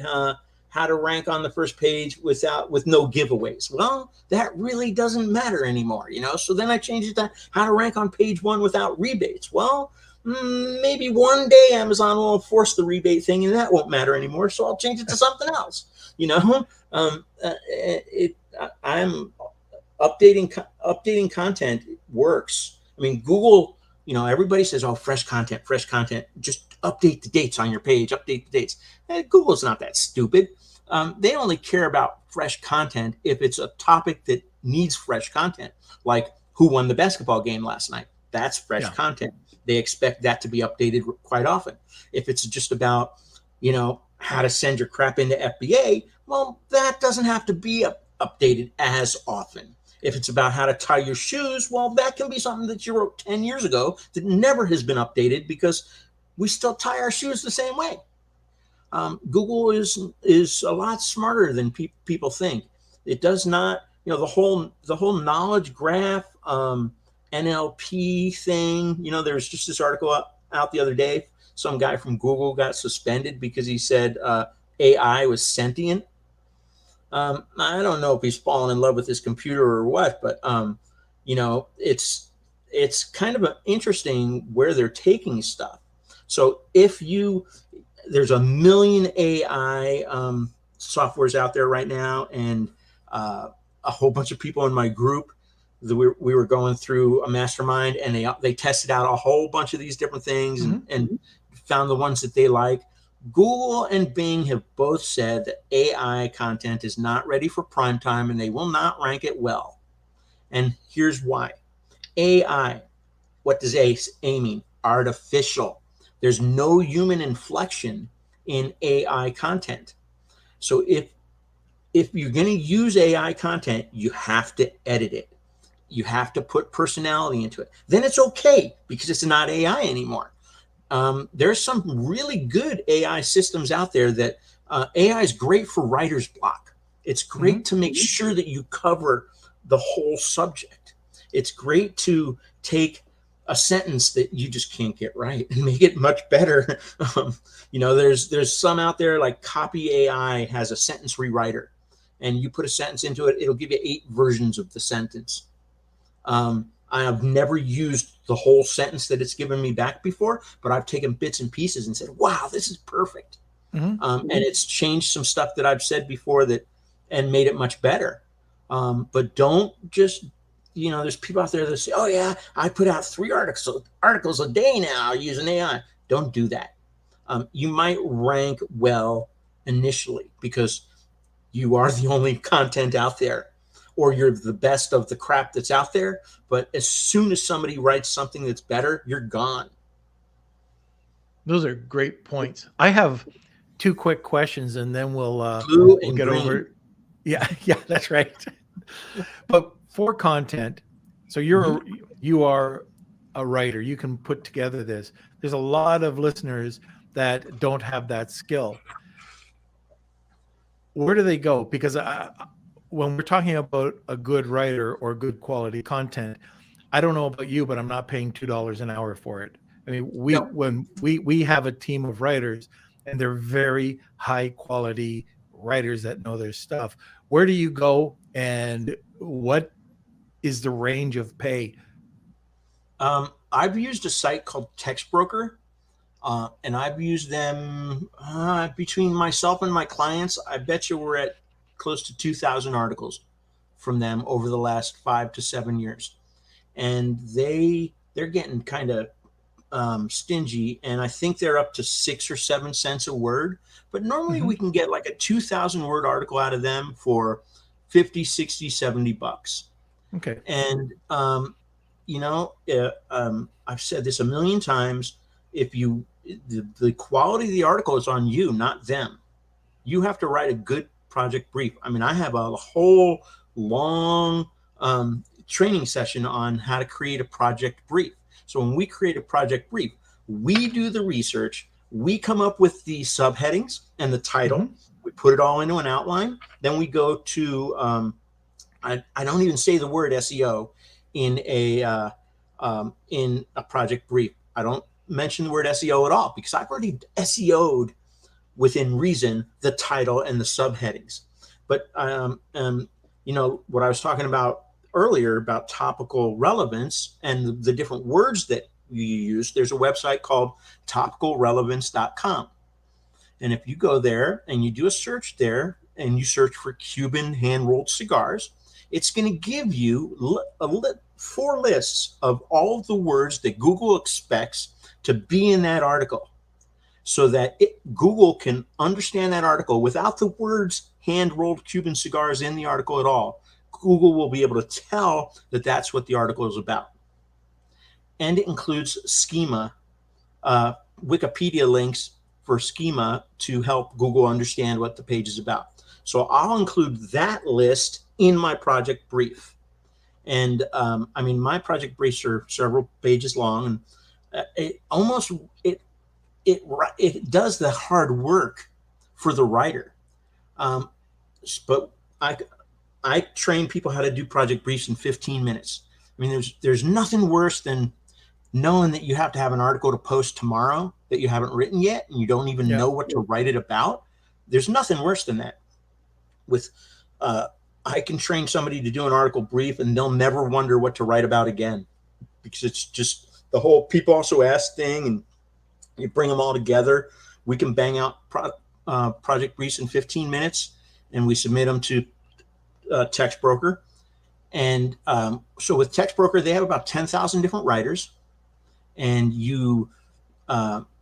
how to rank on the first page with no giveaways. Well, that really doesn't matter anymore, So then I changed it to how to rank on page 1 without rebates. Well, maybe one day Amazon will force the rebate thing and that won't matter anymore. So I'll change it to something else, I'm updating content works. I mean, Google, everybody says, oh, fresh content, just update the dates on your page, update the dates. Google's not that stupid. They only care about fresh content if it's a topic that needs fresh content, like who won the basketball game last night. That's fresh content. They expect that to be updated quite often. If it's just about, how to send your crap into FBA, well, that doesn't have to be updated as often. If it's about how to tie your shoes, well, that can be something that you wrote 10 years ago that never has been updated because we still tie our shoes the same way. Google is a lot smarter than people think. It does not, the whole knowledge graph, NLP thing. There's just this article out the other day. Some guy from Google got suspended because he said AI was sentient. I don't know if he's fallen in love with his computer or what, but it's kind of interesting where they're taking stuff. So there's a million AI softwares out there right now, and a whole bunch of people in my group, we were going through a mastermind, and they tested out a whole bunch of these different things and found the ones that they like. Google and Bing have both said that AI content is not ready for prime time and they will not rank it well. And here's why. AI, what does A mean? Artificial. There's no human inflection in AI content. So if you're going to use AI content, you have to edit it. You have to put personality into it. Then it's okay because it's not AI anymore. There's some really good AI systems out there that AI is great for writer's block. It's great to make sure that you cover the whole subject. It's great to take a sentence that you just can't get right and make it much better. There's some out there like Copy AI has a sentence rewriter, and you put a sentence into it, it'll give you 8 versions of the sentence. I have never used the whole sentence that it's given me back before, but I've taken bits and pieces and said, wow, this is perfect. And it's changed some stuff that I've said before and made it much better. But don't just, there's people out there that say, oh yeah, I put out 3 articles a day now using AI. Don't do that. You might rank well initially because you are the only content out there, or you're the best of the crap that's out there. But as soon as somebody writes something that's better, you're gone. Those are great points. I have 2 quick questions, and then we'll get green. Over. Yeah, that's right. But for content, so you are a writer. You can put together this. There's a lot of listeners that don't have that skill. Where do they go? Because when we're talking about a good writer or good quality content, I don't know about you, but I'm not paying $2 an hour for it. I mean, when we have a team of writers, and they're very high quality writers that know their stuff. Where do you go, and what is the range of pay? I've used a site called TextBroker, and I've used them between myself and my clients. I bet you we're at close to 2,000 articles from them over the last 5 to 7 years, and they're getting kind of stingy, and I think they're up to 6 or 7 cents a word. But normally we can get like a 2,000 word article out of them for 50, 60, 70 bucks. Okay. And I've said this a million times. If the quality of the article is on you, not them. You have to write a good project brief. I mean, I have a whole long training session on how to create a project brief. So when we create a project brief, we do the research, we come up with the subheadings and the title, we put it all into an outline, then we go to, I don't even say the word SEO in a project brief. I don't mention the word SEO at all because I've already SEO'd within reason the title and the subheadings. But what I was talking about earlier about topical relevance and the different words that you use, there's a website called topicalrelevance.com. And if you go there and you do a search there and you search for Cuban hand-rolled cigars, it's going to give you 4 lists of all of the words that Google expects to be in that article, so that Google can understand that article without the words hand-rolled Cuban cigars in the article at all. Google will be able to tell that that's what the article is about. And it includes schema, Wikipedia links for schema to help Google understand what the page is about. So I'll include that list in my project brief. And my project briefs are several pages long, and it does the hard work for the writer. But I train people how to do project briefs in 15 minutes. I mean, there's nothing worse than knowing that you have to have an article to post tomorrow that you haven't written yet, and you don't even know what to write it about. There's nothing worse than that. I can train somebody to do an article brief, and they'll never wonder what to write about again, because it's just the whole people also ask thing, and you bring them all together. We can bang out project briefs in 15 minutes, and we submit them to TextBroker. And so with TextBroker, they have about 10,000 different writers, and you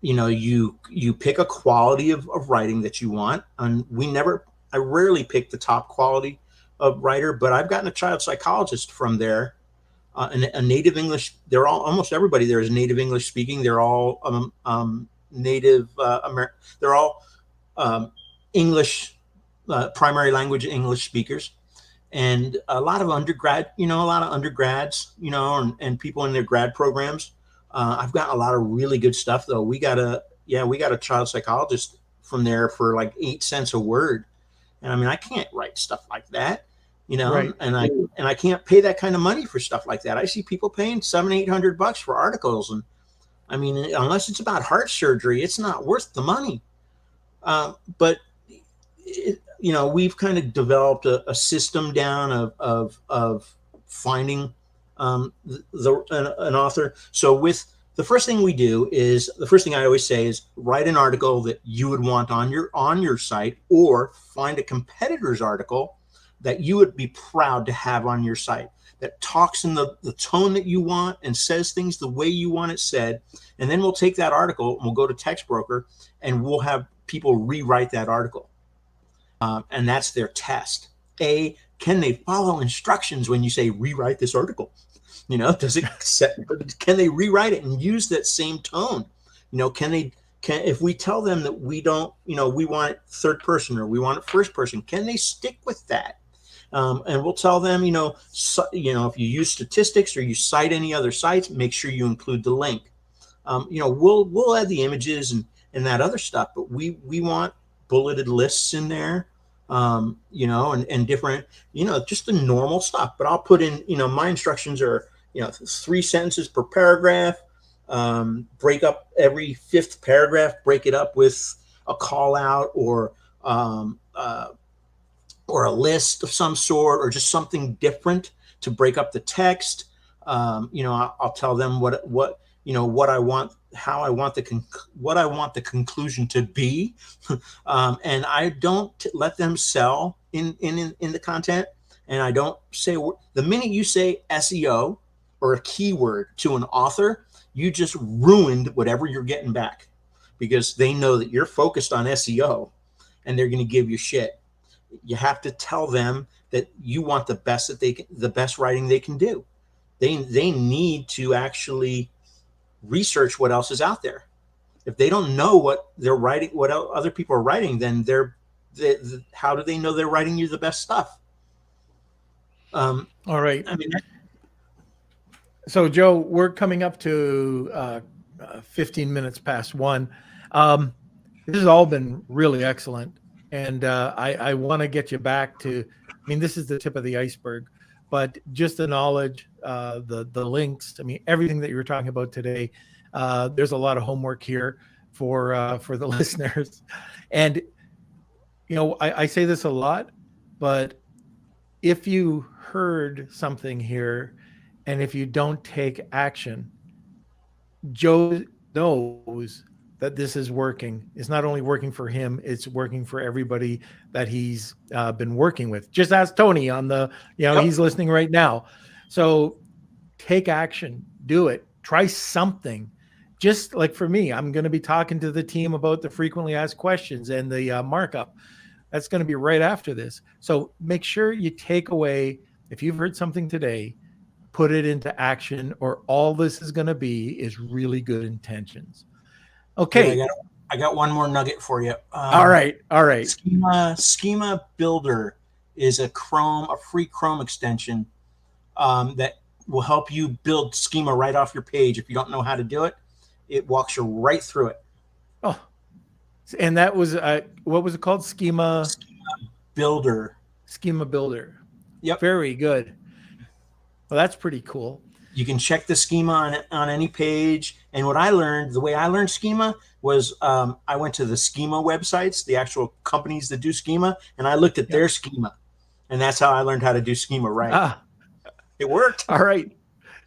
you pick a quality of writing that you want, and I rarely pick the top quality of writer, but I've gotten a child psychologist from there, and a native English. They're all, almost everybody there is native English speaking. They're all native they're all English, primary language English speakers, and a lot of undergrads, and people in their grad programs. I've got a lot of really good stuff though. We got a child psychologist from there for like 8 cents a word. And I mean, I can't write stuff like that, Right. and I can't pay that kind of money for stuff like that. I see people paying $700-800 for articles. And I mean, unless it's about heart surgery, it's not worth the money. But we've kind of developed a system down of finding an author. So the first thing I always say is write an article that you would want on your site, or find a competitor's article that you would be proud to have on your site, that talks in the tone that you want and says things the way you want it said. And then we'll take that article and we'll go to Text Broker and we'll have people rewrite that article. And that's their test. Can they follow instructions when you say rewrite this article? Can they rewrite it and use that same tone? If we tell them that we don't, we want it third person or we want it first person, can they stick with that? And we'll tell them, if you use statistics or you cite any other sites, make sure you include the link. We'll add the images and that other stuff, but we want bulleted lists in there, and different, just the normal stuff. But I'll put in, my instructions are, 3 sentences per paragraph. Break up every 5th paragraph, break it up with a call out or a list of some sort, or just something different to break up the text. I'll tell them what I want, how I want what I want the conclusion to be. And I don't let them sell in the content. And I don't say, the minute you say SEO or a keyword to an author, you just ruined whatever you're getting back, because they know that you're focused on SEO and they're going to give you shit. You have to tell them that you want the best writing they can do. They need to actually research what else is out there. If they don't know what they're writing, what other people are writing, then how do they know they're writing you the best stuff? All right. I mean, so Joe, we're coming up to 15 minutes past 1. This has all been really excellent. And I want to get you back to, this is the tip of the iceberg, but just the knowledge, the links, everything that you were talking about today. There's a lot of homework here for the listeners. And, I say this a lot, but if you heard something here and if you don't take action, Joe knows that this is working. It's not only working for him, it's working for everybody that he's been working with. Just ask Tony on the, Yep. He's listening right now. So take action, do it, try something. Just like for me, I'm going to be talking to the team about the frequently asked questions and the markup. That's going to be right after this. So make sure you take away, if you've heard something today, put it into action, or all this is going to be is really good intentions. Okay. Yeah, I got one more nugget for you. All right. Schema Builder is a free Chrome extension that will help you build schema right off your page. If you don't know how to do it, it walks you right through it. Oh, and that was what was it called? Schema Builder. Schema Builder. Yep. Very good. Well, that's pretty cool. You can check the schema on any page. And what I learned, the way I learned schema was I went to the schema websites, the actual companies that do schema, and I looked at their schema. And that's how I learned how to do schema right. It worked. All right.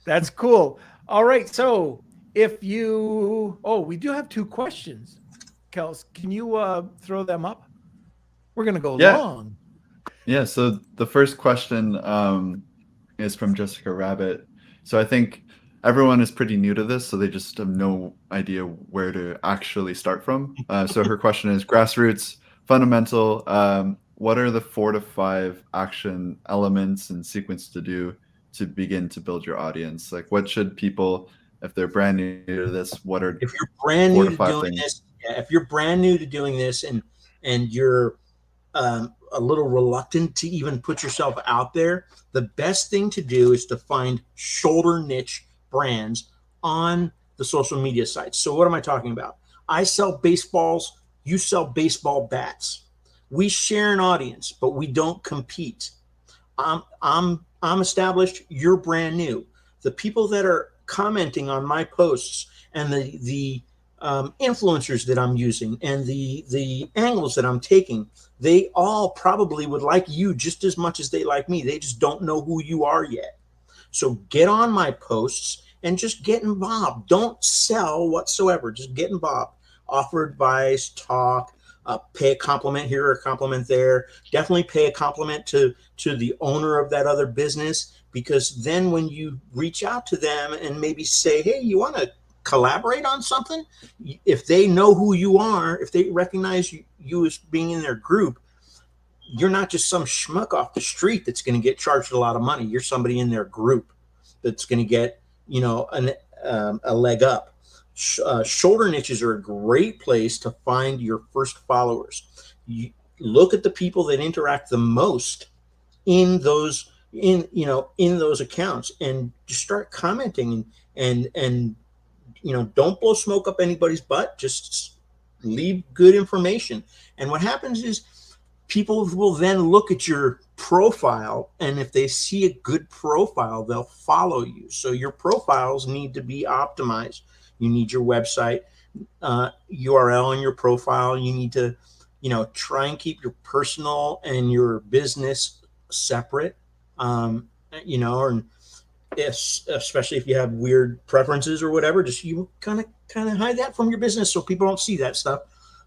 That's cool. All right. So we do have 2 questions. Kels, can you throw them up? We're going to go long. Yeah. So the first question is from Jessica Rabbit. So I think everyone is pretty new to this, so they just have no idea where to actually start from. So her question is grassroots, fundamental. What are the 4 to 5 action elements and sequence to do to begin to build your audience? Like, what should people, if they're brand new to this, what are if you're brand 4 new to to 5 doing things? this, if you're brand new to doing this and you're a little reluctant to even put yourself out there, the best thing to do is to find shoulder niche brands on the social media sites. So what am I talking about? I sell baseballs, you sell baseball bats. We share an audience, but we don't compete. I'm established, you're brand new. The people that are commenting on my posts and the influencers that I'm using and the angles that I'm taking, they all probably would like you just as much as they like me. They just don't know who you are yet. So get on my posts and just get involved. Don't sell whatsoever. Just get involved. Offer advice, talk, pay a compliment here or a compliment there. Definitely pay a compliment to the owner of that other business, because then when you reach out to them and maybe say, hey, you want to collaborate on something? If they know who you are, if they recognize you as being in their group, you're not just some schmuck off the street that's going to get charged a lot of money. You're somebody in their group that's going to get, a leg up. Shoulder niches are a great place to find your first followers. You look at the people that interact the most in those accounts and just start commenting and don't blow smoke up anybody's butt. Just leave good information. And what happens is people will then look at your profile, and if they see a good profile, they'll follow you. So your profiles need to be optimized. You need your website URL in your profile. You need to, try and keep your personal and your business separate. And especially if you have weird preferences or whatever, just you kind of hide that from your business so people don't see that stuff.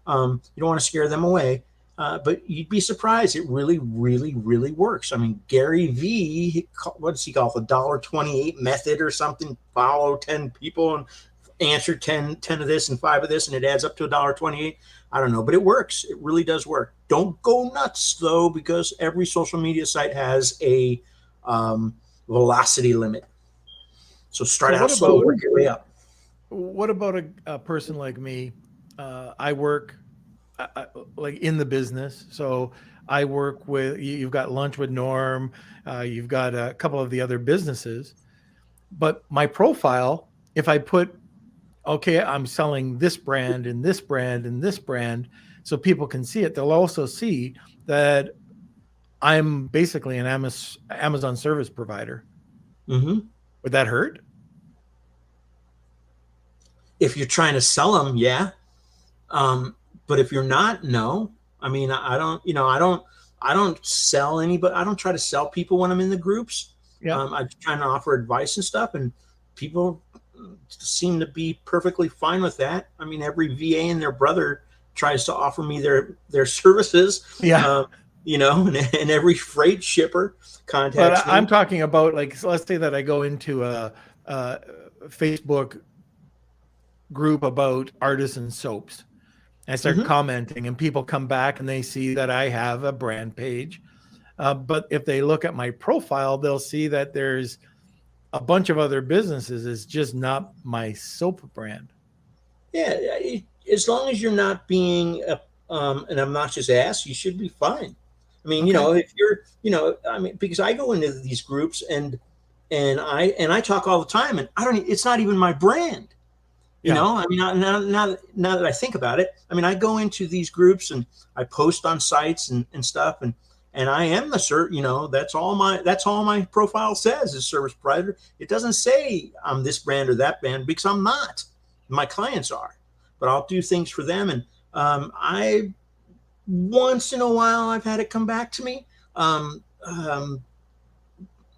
You don't want to scare them away. But you'd be surprised. It really, really, really works. I mean, Gary V, what does he call it? The $1.28 method or something. Follow 10 people and answer 10 of this and 5 of this, and it adds up to $1.28. I don't know, but it works. It really does work. Don't go nuts, though, because every social media site has a velocity limit. So start out slow, work your way up. What about a person like me? I work like in the business. So I work with, you've got Lunch with Norm, you've got a couple of the other businesses, but my profile, if I put, okay, I'm selling this brand and this brand and this brand, so people can see it, they'll also see that I'm basically an Amazon service provider. Mm-hmm. Would that hurt? If you're trying to sell them, yeah. But if you're not, no. I mean, I don't sell anybody. I don't try to sell people when I'm in the groups. Yeah. I'm trying to offer advice and stuff, and people seem to be perfectly fine with that. I mean, every VA and their brother tries to offer me their services. Yeah. And every freight shipper contacts me. I'm talking about, like, so let's say that I go into a Facebook group about artisan soaps. I start commenting, and people come back and they see that I have a brand page. But if they look at my profile, they'll see that there's a bunch of other businesses. It's just not my soap brand. Yeah, as long as you're not being an obnoxious ass, you should be fine. I mean, if you're, because I go into these groups and I talk all the time, and it's not even my brand. I mean, now that I think about it, I mean, I go into these groups and I post on sites and stuff, and I am that's all my profile says is service provider. It doesn't say I'm this brand or that brand, because I'm not. My clients are, but I'll do things for them. And I once in a while I've had it come back to me.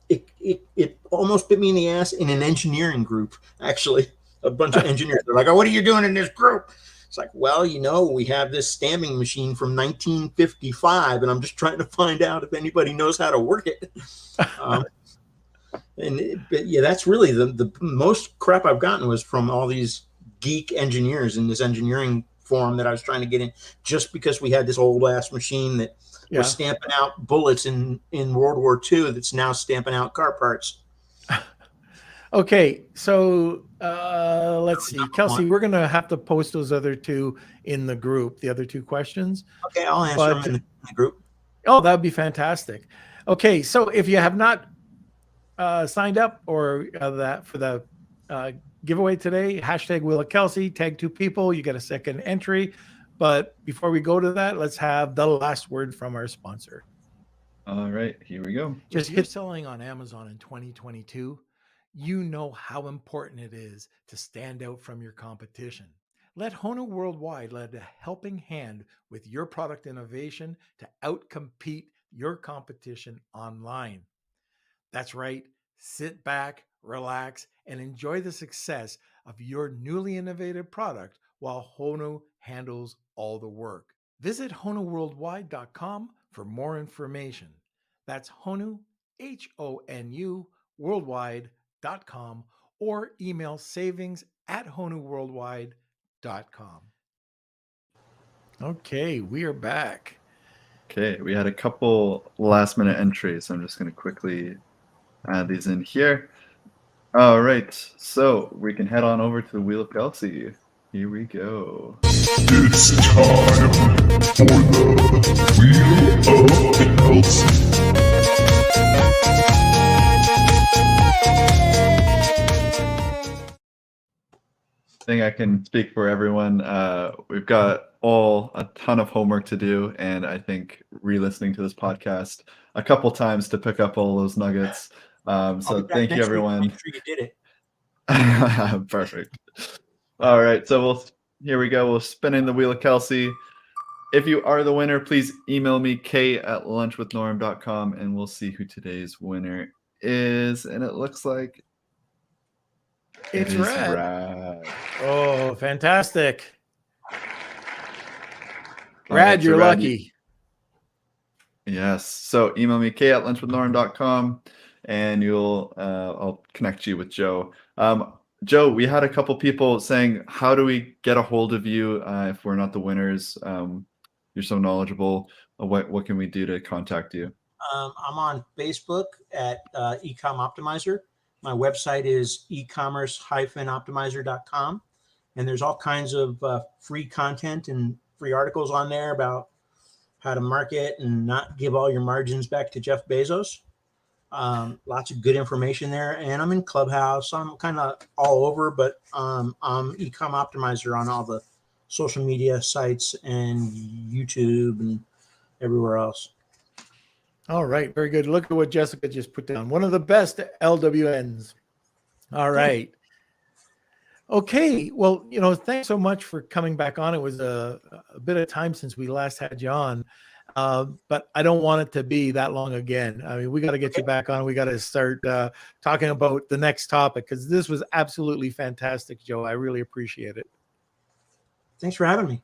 It almost bit me in the ass in an engineering group, actually. A bunch of engineers. They're like, oh, what are you doing in this group? It's like, well, we have this stamping machine from 1955, and I'm just trying to find out if anybody knows how to work it. But yeah, that's really the most crap I've gotten was from all these geek engineers in this engineering forum that I was trying to get in, just because we had this old ass machine that was stamping out bullets in World War II that's now stamping out car parts. Okay, so let's see, Kelsey, we're going to have to post those other two in the group, the other two questions. Okay, I'll answer them in the group. Oh, that would be fantastic. Okay, so if you have not signed up or that for the giveaway today, hashtag Wheel of Kelsey, tag 2 people, you get a second entry. But before we go to that, let's have the last word from our sponsor. All right, here we go. Just hit selling on Amazon in 2022. You know how important it is to stand out from your competition. Let Hono Worldwide lend a helping hand with your product innovation to outcompete your competition online. That's right. Sit back, relax, and enjoy the success of your newly innovative product while Hono handles all the work. Visit honoworldwide.com for more information. That's Honu, Honu, worldwide.com, or email savings@honuworldwide.com. Okay, we are back. Okay, we had a couple last minute entries. I'm just going to quickly add these in here. All right, so we can head on over to the Wheel of Kelsey. Here we go. It's time for the Wheel of Kelsey. I think I can speak for everyone. We've got all a ton of homework to do, and I think re-listening to this podcast a couple times to pick up all those nuggets. So thank you, everyone. Make sure you did it. Perfect. All right, so here we go. We'll spin in the Wheel of Kelsey. If you are the winner, please email me k@lunchwithnorm.com, and we'll see who today's winner is. And it looks like it's Rad. Oh, fantastic. Rad, you're lucky. Yes. So email me k@lunchwithnorm.com, and I'll connect you with Joe. Joe, we had a couple people saying, how do we get a hold of you if we're not the winners? You're so knowledgeable. What can we do to contact you? I'm on Facebook at Ecommerce Optimizer. My website is ecommerce-optimizer.com. And there's all kinds of free content and free articles on there about how to market and not give all your margins back to Jeff Bezos. Lots of good information there. And I'm in Clubhouse. I'm kind of all over, but I'm Ecommerce Optimizer on all the social media sites and YouTube and everywhere else. All right. Very good. Look at what Jessica just put down. One of the best LWNs. All right. Okay. Well, thanks so much for coming back on. It was a bit of time since we last had you on. But I don't want it to be that long again. I mean, we got to get you back on. We got to start talking about the next topic, because this was absolutely fantastic, Joe. I really appreciate it. Thanks for having me.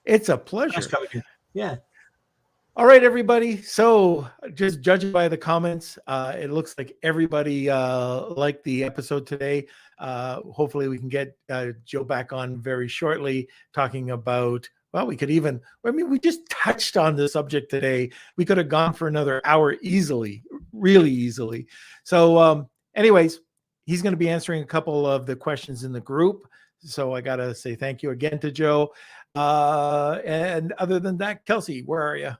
It's a pleasure. Nice coming here. Yeah. All right, everybody. So just judging by the comments, it looks like everybody liked the episode today. Hopefully we can get Joe back on very shortly talking about, well, we just touched on the subject today. We could have gone for another hour easily, really easily. So anyways, he's going to be answering a couple of the questions in the group. So I got to say thank you again to Joe. And other than that, Kelsey, where are you?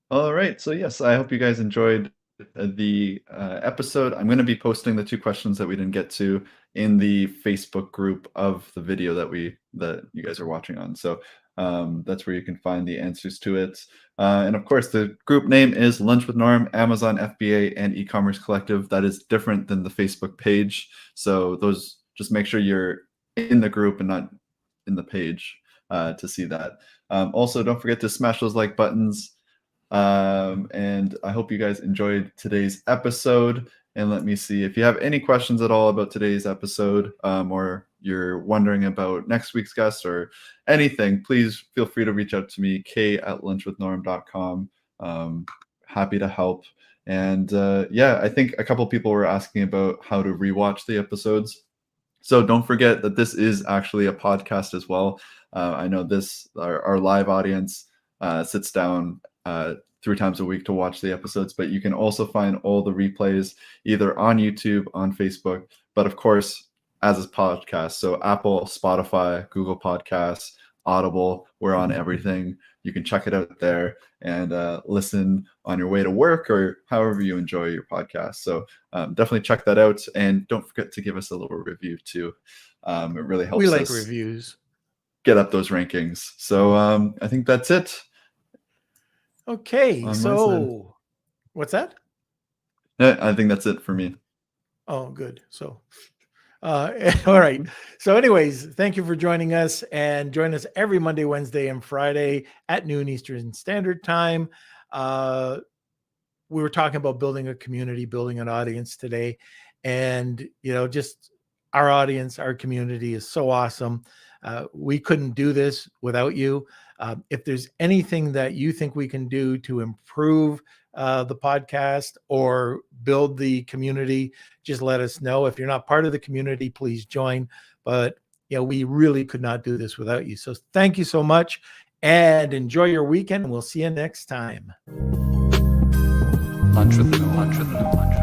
All right. So yes, I hope you guys enjoyed the episode. I'm going to be posting the 2 questions that we didn't get to in the Facebook group of the video that you guys are watching on. So that's where you can find the answers to it. And of course, the group name is Lunch with Norm, Amazon FBA, and E-commerce Collective. That is different than the Facebook page. So those, just make sure you're in the group and not in the page to see that. Also, don't forget to smash those like buttons. And I hope you guys enjoyed today's episode. And let me see if you have any questions at all about today's episode, or you're wondering about next week's guest or anything, please feel free to reach out to me, k@lunchwithnorm.com. Happy to help. And yeah, I think a couple people were asking about how to rewatch the episodes. So don't forget that this is actually a podcast as well. I know our live audience sits down 3 times a week to watch the episodes, but you can also find all the replays either on YouTube, on Facebook, but of course, as a podcast. So Apple, Spotify, Google Podcasts, Audible, we're on everything. You can check it out there and listen on your way to work or however you enjoy your podcast. So definitely check that out. And don't forget to give us a little review too. It really helps We like us reviews. get up those rankings. So I think that's it. Okay. So what's that? Yeah, I think that's it for me. Oh, good. So all right. So anyways, thank you for joining us, and join us every Monday, Wednesday, and Friday at noon Eastern Standard Time. We were talking about building a community, building an audience today. And, just our audience, our community is so awesome. We couldn't do this without you. If there's anything that you think we can do to improve the podcast or build the community, just let us know. If you're not part of the community, please join. But we really could not do this without you. So thank you so much, and enjoy your weekend. And we'll see you next time. Lunch with the